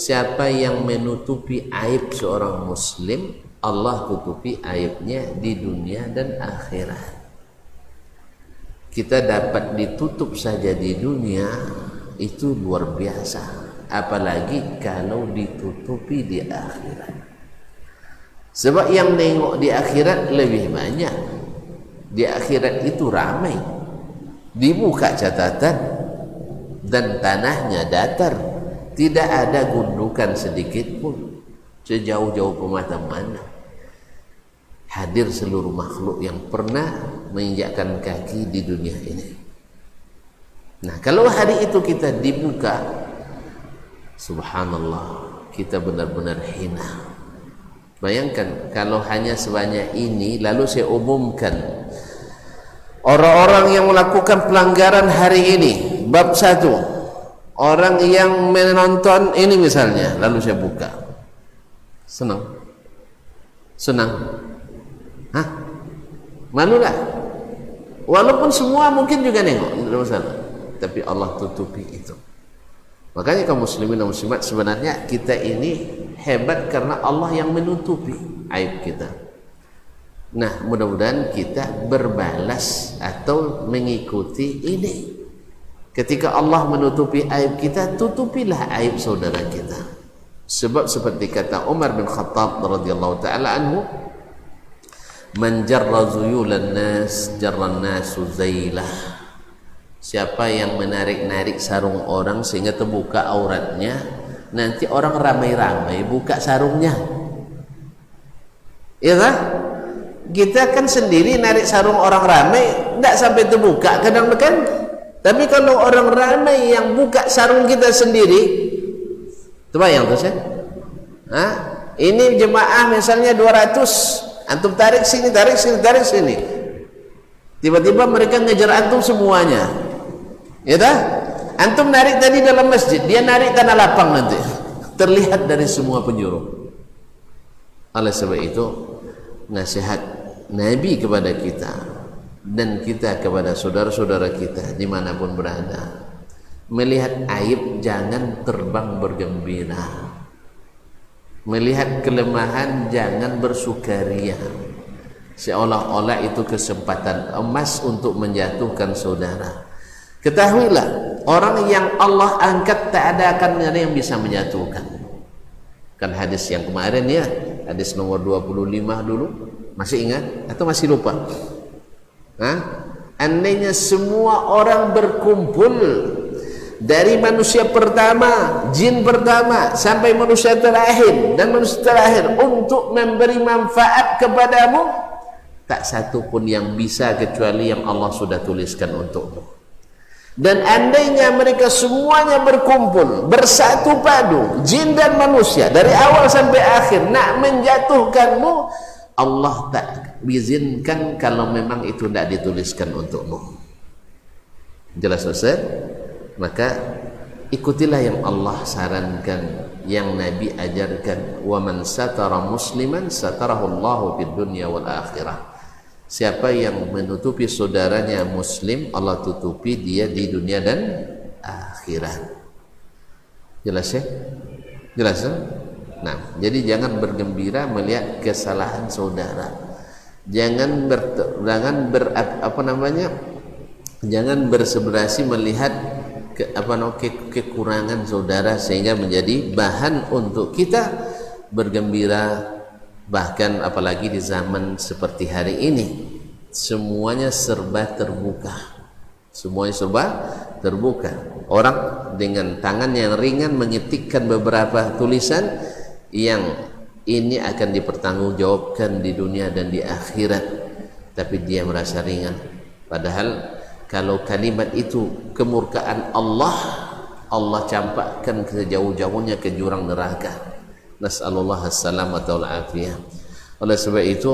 Siapa yang menutupi aib seorang muslim, Allah tutupi aibnya di dunia dan akhirat. Kita dapat ditutup saja di dunia itu luar biasa, apalagi kalau ditutupi di akhirat. Sebab yang nengok di akhirat lebih banyak. Di akhirat itu ramai, dibuka catatan dan tanahnya datar, tidak ada gundukan sedikit pun, sejauh-jauh pemata mana. Hadir seluruh makhluk yang pernah menginjakkan kaki di dunia ini. Nah, kalau hari itu kita dibuka, subhanallah, kita benar-benar hina. Bayangkan kalau hanya sebanyak ini, lalu saya umumkan orang-orang yang melakukan pelanggaran hari ini, bab 1, orang yang menonton ini misalnya, lalu saya buka, senang? Hah? Malu tak? Walaupun semua mungkin juga nengok, tidak masalah, tapi Allah tutupi itu. Makanya kaum muslimin dan muslimat, sebenarnya kita ini hebat karena Allah yang menutupi aib kita. Nah, mudah-mudahan kita berbalas atau mengikuti ini. Ketika Allah menutupi aib kita, tutupilah aib saudara kita. Sebab seperti kata Umar bin Khattab radhiyallahu taala anhu, man jarra zuyulan nas jarran nasu zailah. Siapa yang menarik-narik sarung orang sehingga terbuka auratnya, nanti orang ramai-ramai buka sarungnya. Iya kan? Kita kan sendiri narik sarung orang ramai, tidak sampai terbuka kadang-kadang. Tapi kalau orang ramai yang buka sarung kita sendiri, terbayang tuh saya? Ini jemaah misalnya 200, antum tarik sini, tarik sini, tarik sini. Tiba-tiba mereka ngejar antum semuanya. Ya dah? Antum narik tadi dalam masjid, dia narik tanah lapang nanti. Terlihat dari semua penjuru. Oleh sebab itu, nasihat Nabi kepada kita dan kita kepada saudara-saudara kita dimanapun berada, melihat aib jangan terbang bergembira, melihat kelemahan jangan bersukaria, seolah-olah itu kesempatan emas untuk menjatuhkan saudara. Ketahuilah, orang yang Allah angkat tak ada akan ada yang bisa menjatuhkan. Kan hadis yang kemarin ya, hadis nomor 25 dulu, masih ingat atau masih lupa? Andainya semua orang berkumpul dari manusia pertama, jin pertama sampai manusia terakhir dan manusia terakhir untuk memberi manfaat kepadamu, tak satu pun yang bisa kecuali yang Allah sudah tuliskan untukmu. Dan andainya mereka semuanya berkumpul, bersatu padu, jin dan manusia dari awal sampai akhir nak menjatuhkanmu, Allah tak izinkan kalau memang itu tidak dituliskan untukmu. Jelas Ustaz? Maka ikutilah yang Allah sarankan yang Nabi ajarkan. Wa man satara musliman satarahu Allahu fid dunya wal akhirah. Siapa yang menutupi saudaranya muslim, Allah tutupi dia di dunia dan akhirat. Jelas ya? Jelas ya? Nah, jadi jangan bergembira melihat kesalahan saudara. Jangan jangan berseberasi melihat kekurangan saudara sehingga menjadi bahan untuk kita bergembira. Bahkan apalagi di zaman seperti hari ini, semuanya serba terbuka. Semuanya serba terbuka. Orang dengan tangan yang ringan mengetikkan beberapa tulisan yang ini akan dipertanggungjawabkan di dunia dan di akhirat, tapi dia merasa ringan. Padahal kalau kalimat itu kemurkaan Allah, Allah campakkan sejauh-jauhnya ke jurang neraka. Nas'alullah as-salamata wal afiyah. Oleh sebab itu,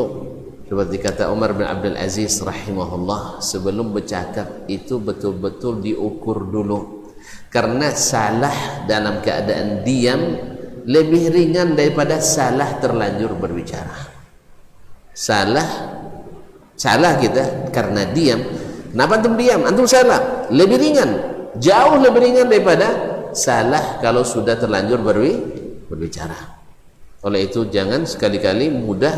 seperti kata Umar bin Abdul Aziz rahimahullah, sebelum bercakap itu betul-betul diukur dulu. Karena salah dalam keadaan diam lebih ringan daripada salah terlanjur berbicara. Salah kita karena diam. Kenapa antum diam? Antum salah. Lebih ringan, jauh lebih ringan daripada salah kalau sudah terlanjur berbicara. Oleh itu jangan sekali-kali mudah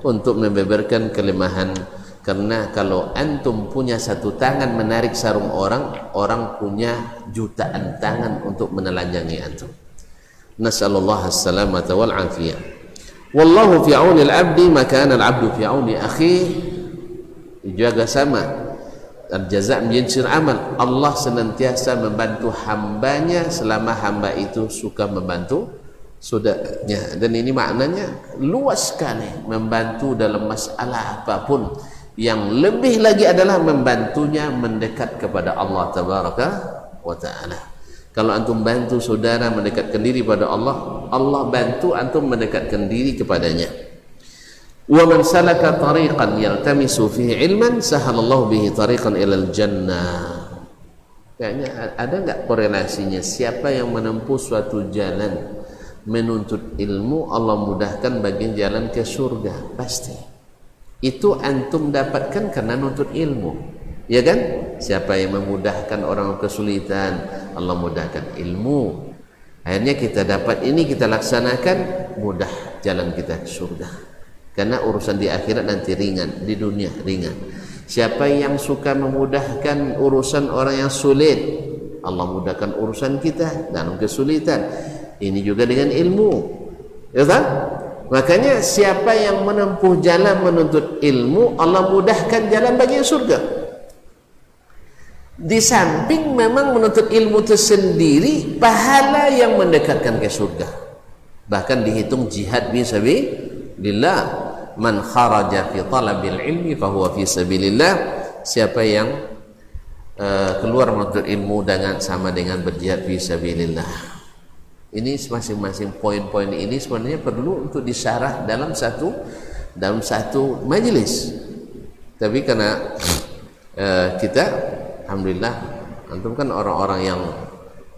untuk membeberkan kelemahan, karena kalau antum punya satu tangan menarik sarung orang, orang punya jutaan tangan untuk menelanjangi antum. Nasallallahu as-salamata wal afiyah. Wallahu fi auni al-'abdi ma kana al-'abdu fi auni akhihi. Juga sama, al-jaza' min jinsil amal. Allah senantiasa membantu hambanya selama hamba itu suka membantu saudaranya. Dan ini maknanya luas sekali, membantu dalam masalah apapun. Yang lebih lagi adalah membantunya mendekat kepada Allah tabaraka wa ta'ala. Kalau antum bantu saudara mendekatkan diri pada Allah, Allah bantu antum mendekatkan diri kepadanya. Wa man salaka tariqan yaltamisu fihi ilman sahalallahu bihi tariqan ilal jannah. Kayaknya ada enggak korelasinya? Siapa yang menempuh suatu jalan menuntut ilmu, Allah mudahkan bagi jalan ke surga. Pasti itu antum dapatkan karena nuntut ilmu, ya kan? Siapa yang memudahkan orang kesulitan, Allah mudahkan ilmu. Akhirnya kita dapat ini, kita laksanakan, mudah jalan kita ke surga. Karena urusan di akhirat nanti ringan, di dunia ringan. Siapa yang suka memudahkan urusan orang yang sulit, Allah mudahkan urusan kita dalam kesulitan. Ini juga dengan ilmu, ya kan? Makanya siapa yang menempuh jalan menuntut ilmu, Allah mudahkan jalan bagi surga. Di samping memang menuntut ilmu itu sendiri pahala yang mendekatkan ke surga. Bahkan dihitung jihad fi sabilillah. Man kharaja fi talabil ilmi fahuwa fi sabilillah. Siapa yang keluar menuntut ilmu sama dengan berjihad fi sabilillah. Ini masing-masing poin-poin ini sebenarnya perlu untuk disyarah dalam satu majelis. Tapi karena kita alhamdulillah antum kan orang-orang yang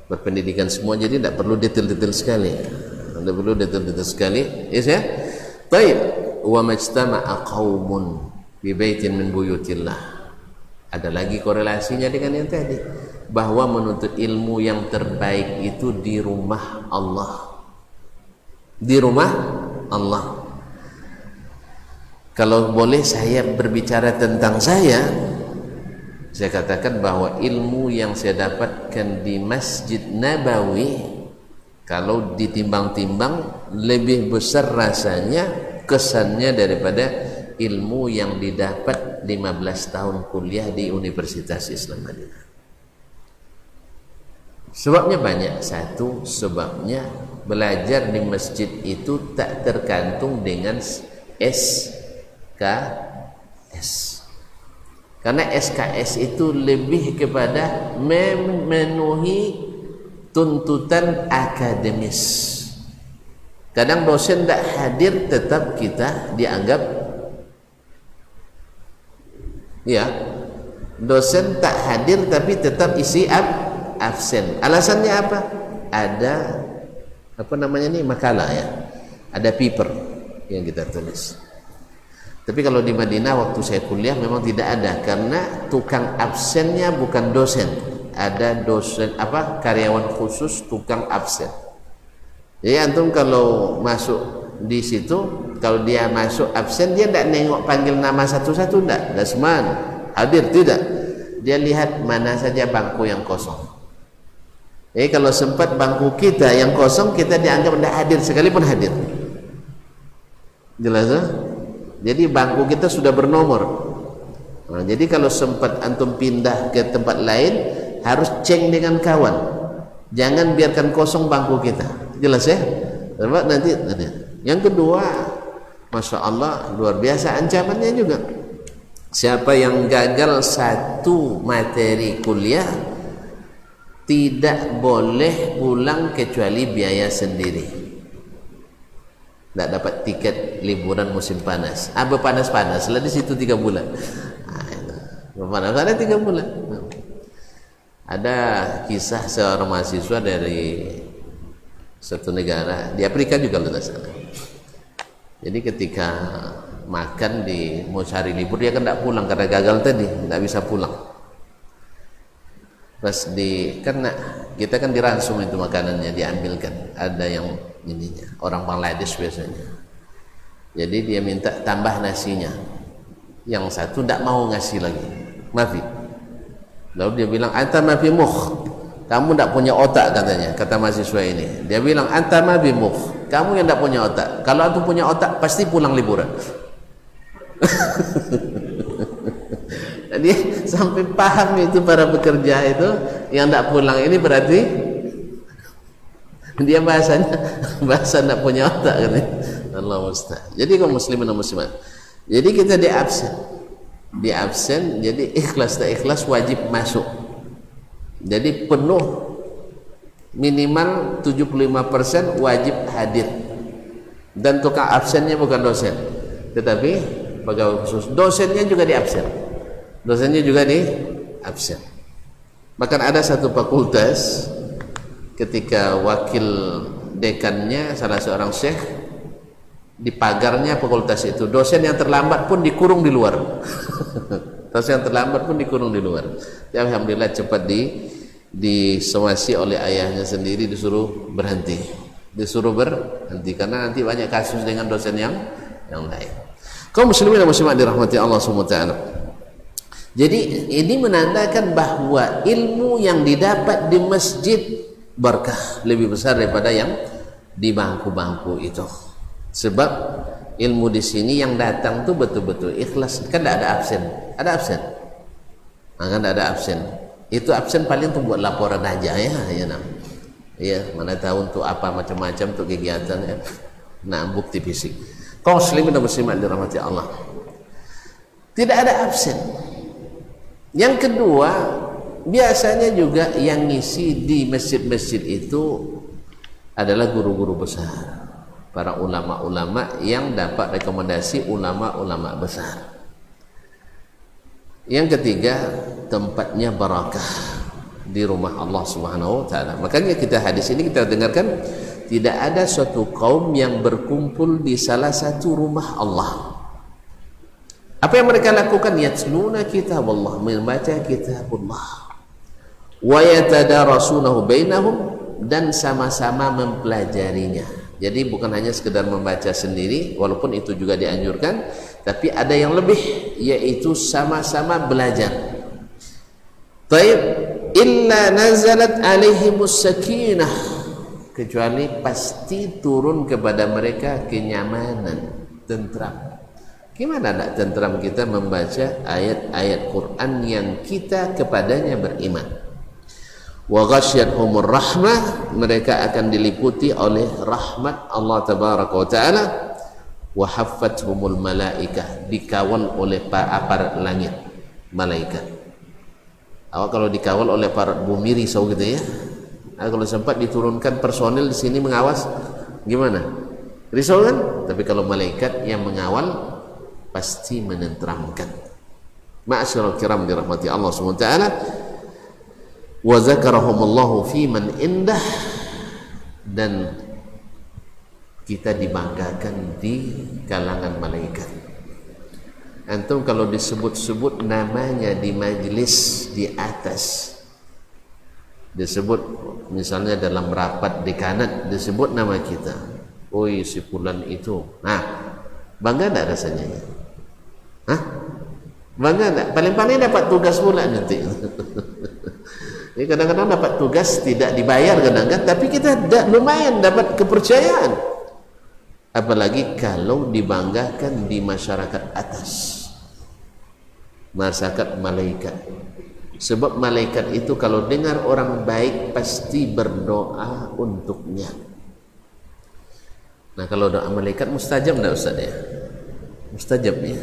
berpendidikan semua, jadi tidak perlu detail-detail sekali. Tidak perlu detail-detail sekali. Yes ya? Baik. Wa majtama'a qaumun bi baitin min buyutillah. Ada lagi korelasinya dengan yang tadi, bahwa menuntut ilmu yang terbaik itu di rumah Allah. Di rumah Allah. Kalau boleh saya berbicara tentang saya katakan bahwa ilmu yang saya dapatkan di Masjid Nabawi, kalau ditimbang-timbang lebih besar rasanya kesannya daripada ilmu yang didapat 15 tahun kuliah di Universitas Islam Madinah. Sebabnya banyak. Satu, sebabnya belajar di masjid itu tak tergantung dengan SKS. Karena SKS itu lebih kepada memenuhi tuntutan akademis. Kadang dosen tak hadir tetap kita dianggap, ya, dosen tak hadir tapi tetap isi absen. Alasannya apa? Ada apa namanya nih, makalah ya, ada paper yang kita tulis. Tapi kalau di Madinah waktu saya kuliah memang tidak ada, karena tukang absennya bukan dosen, ada dosen apa, karyawan khusus tukang absen. Jadi antum kalau masuk di situ, kalau dia masuk absen, dia tidak nengok panggil nama satu-satu, tidak Dasman hadir, tidak, dia lihat mana saja bangku yang kosong. Jadi kalau sempat bangku kita yang kosong, kita dianggap tidak hadir sekalipun hadir. Jelas ya? Jadi bangku kita sudah bernomor. Nah, jadi kalau sempat antum pindah ke tempat lain, harus ceng dengan kawan, jangan biarkan kosong bangku kita. Jelas ya? Sebab nanti. Yang kedua, Masya Allah, luar biasa ancamannya juga. Siapa yang gagal satu materi kuliah, tidak boleh pulang kecuali biaya sendiri. Tidak dapat tiket liburan musim panas. Panas-panas lah di situ 3 bulan. Panas ada 3 bulan. Ada kisah seorang mahasiswa dari satu negara di Afrika juga letak sana. Jadi ketika makan mau cari libur, dia kan tidak pulang karena gagal tadi, tidak bisa pulang. Pas karena kita kan diransum itu makanannya, diambilkan, ada yang ininya, orang Bangladesh biasanya. Jadi dia minta tambah nasinya, yang satu tidak mau ngasih lagi, mafi. Lalu dia bilang, anta mafi mukh, kamu tidak punya otak, katanya, kata mahasiswa ini. Dia bilang, anta mafi mukh, kamu yang tidak punya otak. Kalau antum punya otak, pasti pulang liburan. Jadi sampai paham itu para pekerja itu yang tidak pulang ini, berarti dia bahasa tidak punya otak, kan? Allah musta'an. Jadi kaum muslimin dan muslimat, jadi kita di absen, jadi ikhlas tak ikhlas wajib masuk. Jadi penuh minimal 75% wajib hadir, dan tukang absennya bukan dosen, tetapi pegawai khusus. Dosennya juga di absen. Dosennya juga di absen. Bahkan ada satu fakultas, ketika wakil dekannya salah seorang syekh, di pagarnya fakultas itu, dosen yang terlambat pun dikurung di luar. Dosen yang terlambat pun dikurung di luar. Ya, alhamdulillah cepat disomasi oleh ayahnya sendiri, disuruh berhenti karena nanti banyak kasus dengan dosen yang lain. Kaum muslimin dan muslimat dirahmati Allah Subhanahu wa taala. Jadi ini menandakan bahwa ilmu yang didapat di masjid berkah lebih besar daripada yang di bangku-bangku itu. Sebab ilmu di sini yang datang tuh betul-betul ikhlas. Kan tidak ada absen. Ada absen. Kan tidak ada absen. Itu absen paling untuk buat laporan aja ya. Ya, mana tahu untuk apa macam-macam untuk kegiatan ya. Nah, bukti fisik. Kaum muslimin dan muslimat dirahmati Allah. Tidak ada absen. Yang kedua, biasanya juga yang ngisi di masjid-masjid itu adalah guru-guru besar, para ulama-ulama yang dapat rekomendasi ulama-ulama besar. Yang ketiga, tempatnya barakah di rumah Allah Subhanahu wa taala. Makanya hadis ini kita dengarkan, tidak ada suatu kaum yang berkumpul di salah satu rumah Allah. Apa yang mereka lakukan? Yatluna kitab Allah, membaca kitab Allah, wa yatadarasunahu bainahum, dan sama-sama mempelajarinya. Jadi bukan hanya sekedar membaca sendiri, walaupun itu juga dianjurkan, tapi ada yang lebih, yaitu sama-sama belajar. Taib, illa nazalat alaihimus sakinah, kecuali pasti turun kepada mereka kenyamanan, tentram. Gimana nak tentram kita membaca ayat-ayat Quran yang kita kepadanya beriman? Wa ghasyiyatuhumur rahmah, mereka akan diliputi oleh rahmat Allah tabaraka wa taala. Wa haffathumul malaikah, dikawal oleh aparat langit, malaikat. Awak kalau dikawal oleh aparat bumi risau gitu ya. Nah, kalau sempat diturunkan personil di sini mengawas, gimana? Risau kan? Tapi kalau malaikat yang mengawal pasti menenteramkan. Ma'asyiral kiram dirahmati Allah Subhanahu wa taala. Wa zakarahumullahu fi man indah, dan kita dibanggakan di kalangan malaikat. Antum kalau disebut-sebut namanya di majlis di atas, disebut misalnya dalam rapat dekanat, disebut nama kita, oi si fulan itu, nah bangga tak rasanya? Hah? Bangga tak? Paling-paling dapat tugas pula nanti. Jadi kadang-kadang dapat tugas tidak dibayar kadang-kadang, tapi kita lumayan dapat kepercayaan. Apalagi kalau dibanggakan di masyarakat atas, masyarakat malaikat. Sebab malaikat itu kalau dengar orang baik pasti berdoa untuknya. Nah kalau doa malaikat mustajab enggak Ustaz ya? Mustajab ya.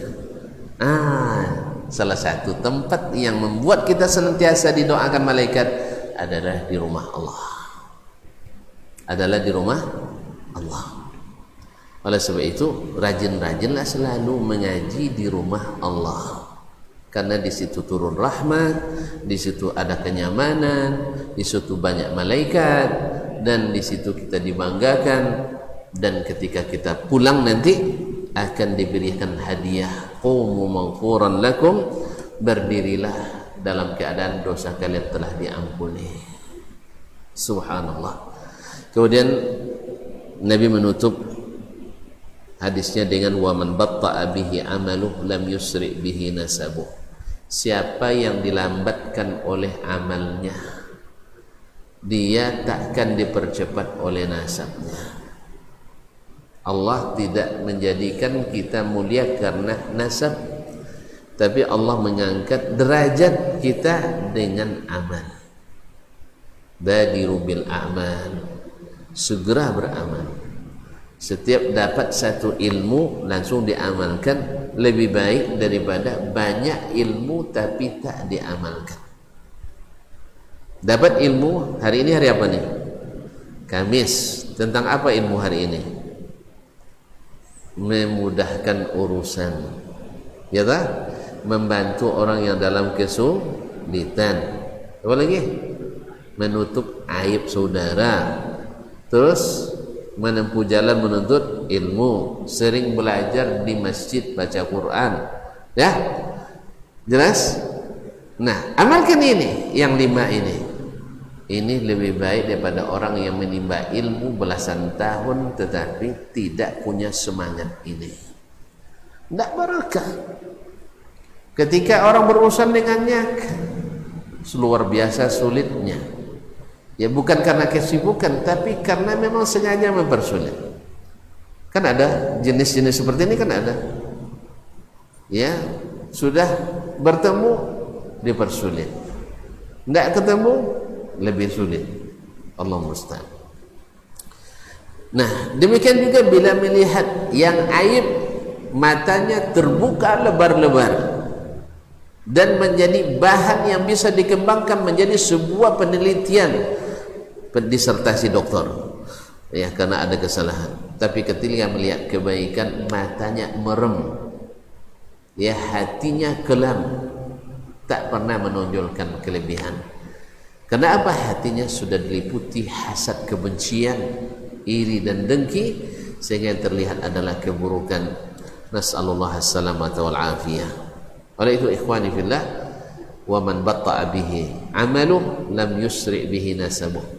Salah satu tempat yang membuat kita senantiasa didoakan malaikat adalah di rumah Allah. Adalah di rumah Allah. Oleh sebab itu rajin-rajinlah selalu mengaji di rumah Allah. Karena di situ turun rahmat, di situ ada kenyamanan, di situ banyak malaikat, dan di situ kita dibanggakan. Dan ketika kita pulang nanti akan diberikan hadiah, qumu maghfuran lakum, berdirilah dalam keadaan dosa kalian telah diampuni. Subhanallah. Kemudian Nabi menutup hadisnya dengan wa man batta'a bihi amaluh lam yusri bihi nasabuh. Siapa yang dilambatkan oleh amalnya, dia takkan dipercepat oleh nasabnya. Allah tidak menjadikan kita mulia karena nasab, tapi Allah mengangkat derajat kita dengan amal. Badiru bil a'mal, segera beramal. Setiap dapat satu ilmu langsung diamalkan lebih baik daripada banyak ilmu tapi tak diamalkan. Dapat ilmu hari ini, hari apa nih? Kamis. Tentang apa ilmu hari ini? Memudahkan urusan, ya tak? Membantu orang yang dalam kesulitan. Apa lagi? Menutup aib saudara. Terus menempuh jalan menuntut ilmu, sering belajar di masjid, baca Quran, ya, jelas? Nah, amalkan ini, yang 5 ini. Ini lebih baik daripada orang yang menimba ilmu belasan tahun tetapi tidak punya semangat ini. Tidak berkah. Ketika orang berurusan dengannya luar biasa sulitnya. Ya bukan karena kesibukan, tapi karena memang sengaja mempersulit. Kan ada jenis-jenis seperti ini, kan ada. Ya, sudah bertemu dipersulit. Tidak ketemu lebih sulit. Allah musta'an. Nah, demikian juga bila melihat yang aib, matanya terbuka lebar-lebar dan menjadi bahan yang bisa dikembangkan menjadi sebuah penelitian, disertasi doktor, ya, karena ada kesalahan. Tapi ketika melihat kebaikan, matanya merem, ya, hatinya kelam, tak pernah menonjolkan kelebihan. Kenapa? Hatinya sudah diliputi hasad, kebencian, iri dan dengki, sehingga yang terlihat adalah keburukan. Nas'alullah as-salamata wal afiyah. Oleh itu ikhwani fillah, wa man batta'a bihi amaluh lam yusri bihi nasabuh.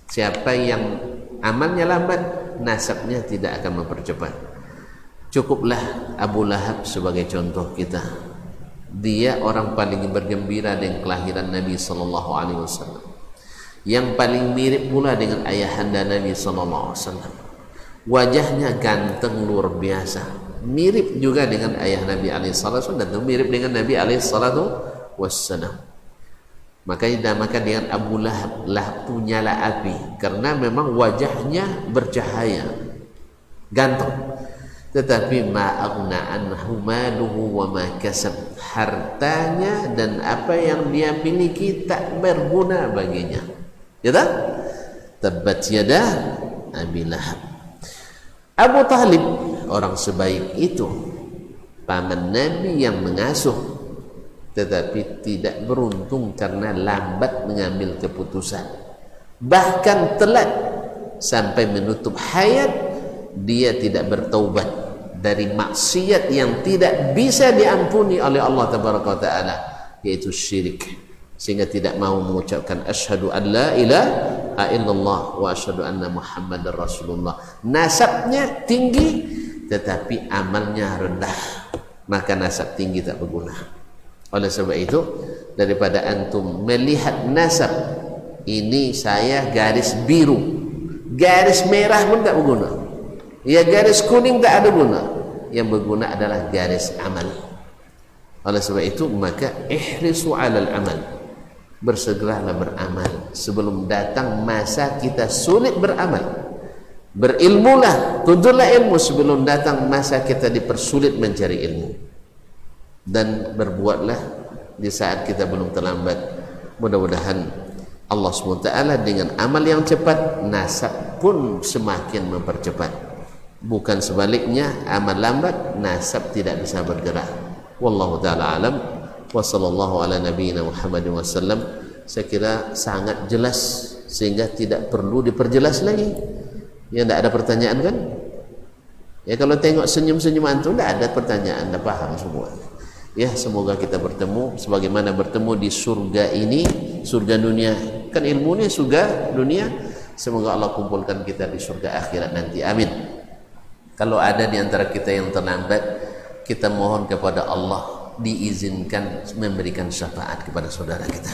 Siapa yang amalnya lambat, nasabnya tidak akan mempercepat. Cukuplah Abu Lahab sebagai contoh kita. Dia orang paling bergembira dengan kelahiran Nabi sallallahu alaihi wasallam. Yang paling mirip pula dengan ayahanda Nabi sallallahu alaihi wasallam. Wajahnya ganteng luar biasa. Mirip juga dengan ayah Nabi alaihi salatu wasallam dan mirip dengan Nabi alaihi salatu wasallam. Makanya dinamakan dengan Abu Lahab. Lahab itu nyala api karena memang wajahnya bercahaya, ganteng. Tetapi ma'aghna anhu maluhu wa ma kasab, hartanya dan apa yang dia miliki tak berguna baginya. Ya tak? Tabbat yada Abi Lahab. Abu Talib, orang sebaik itu, paman Nabi yang mengasuh, tetapi tidak beruntung karena lambat mengambil keputusan, bahkan telat sampai menutup hayat dia tidak bertaubat dari maksiat yang tidak bisa diampuni oleh Allah Taala, yaitu syirik, sehingga tidak mau mengucapkan asyhadu an la ilaha illallah wa asyhadu anna muhammadar rasulullah. Nasabnya tinggi tetapi amalnya rendah, maka nasab tinggi tak berguna. Oleh sebab itu, daripada antum melihat nasab ini saya garis biru, garis merah pun tak berguna, ya garis kuning tak ada guna, yang berguna adalah garis amal. Oleh sebab itu, maka ihrisu alal amal, bersegeralah beramal sebelum datang masa kita sulit beramal. Berilmulah, tuntutlah ilmu sebelum datang masa kita dipersulit mencari ilmu, dan berbuatlah di saat kita belum terlambat. Mudah-mudahan Allah SWT dengan amal yang cepat, nasab pun semakin mempercepat. Bukan sebaliknya, amal lambat, nasab tidak bisa bergerak. Wallahu ta'ala alam. Wa sallallahu ala nabiyyina Muhammadin wasallam. Saya kira sangat jelas sehingga tidak perlu diperjelas lagi. Ya, tidak ada pertanyaan kan? Ya, kalau tengok senyum-senyum antum tidak ada pertanyaan, dah paham semua. Ya, semoga kita bertemu sebagaimana bertemu di surga ini, surga dunia. Kan ilmu ini surga dunia. Semoga Allah kumpulkan kita di surga akhirat nanti. Amin. Kalau ada di antara kita yang terlambat, kita mohon kepada Allah diizinkan memberikan syafaat kepada saudara kita.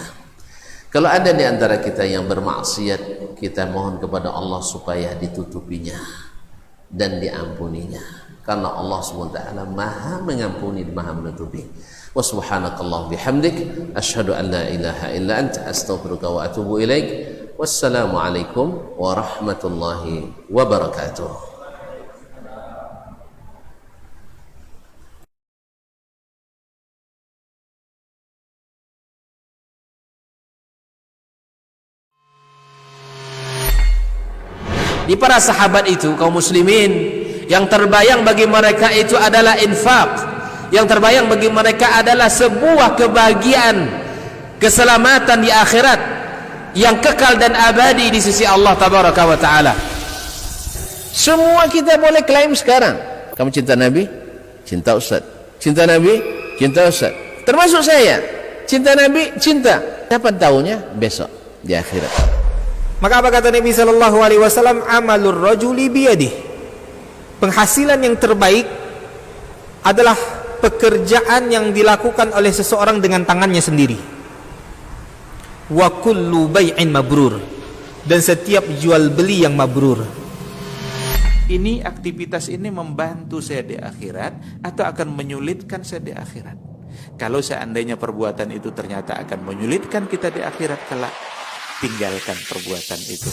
Kalau ada di antara kita yang bermaksiat, kita mohon kepada Allah supaya ditutupinya dan diampuninya. Karena Allah SWT maha mengampuni dan maha menutupi. Wa subhanakallah bihamdik, asyhadu an la ilaha illa anta, astaghfiruka wa atubu ilaik. Wassalamualaikum warahmatullahi wabarakatuh. Di para sahabat itu, kaum muslimin, yang terbayang bagi mereka itu adalah infak, yang terbayang bagi mereka adalah sebuah kebahagiaan, keselamatan di akhirat yang kekal dan abadi di sisi Allah Tabaraka wa Ta'ala. Semua kita boleh klaim sekarang, kamu cinta Nabi, cinta Ustaz, cinta Nabi, cinta Ustaz, termasuk saya, cinta Nabi, cinta. Kapan tahunya? Besok di akhirat. Maka apa kata Nabi sallallahu alaihi wasallam? Amalur rajuli biyadih. Penghasilan yang terbaik adalah pekerjaan yang dilakukan oleh seseorang dengan tangannya sendiri. Wa kullu bai'in mabrur, dan setiap jual beli yang mabrur. Ini aktivitas ini membantu saya di akhirat atau akan menyulitkan saya di akhirat? Kalau seandainya perbuatan itu ternyata akan menyulitkan kita di akhirat kelak, tinggalkan perbuatan itu.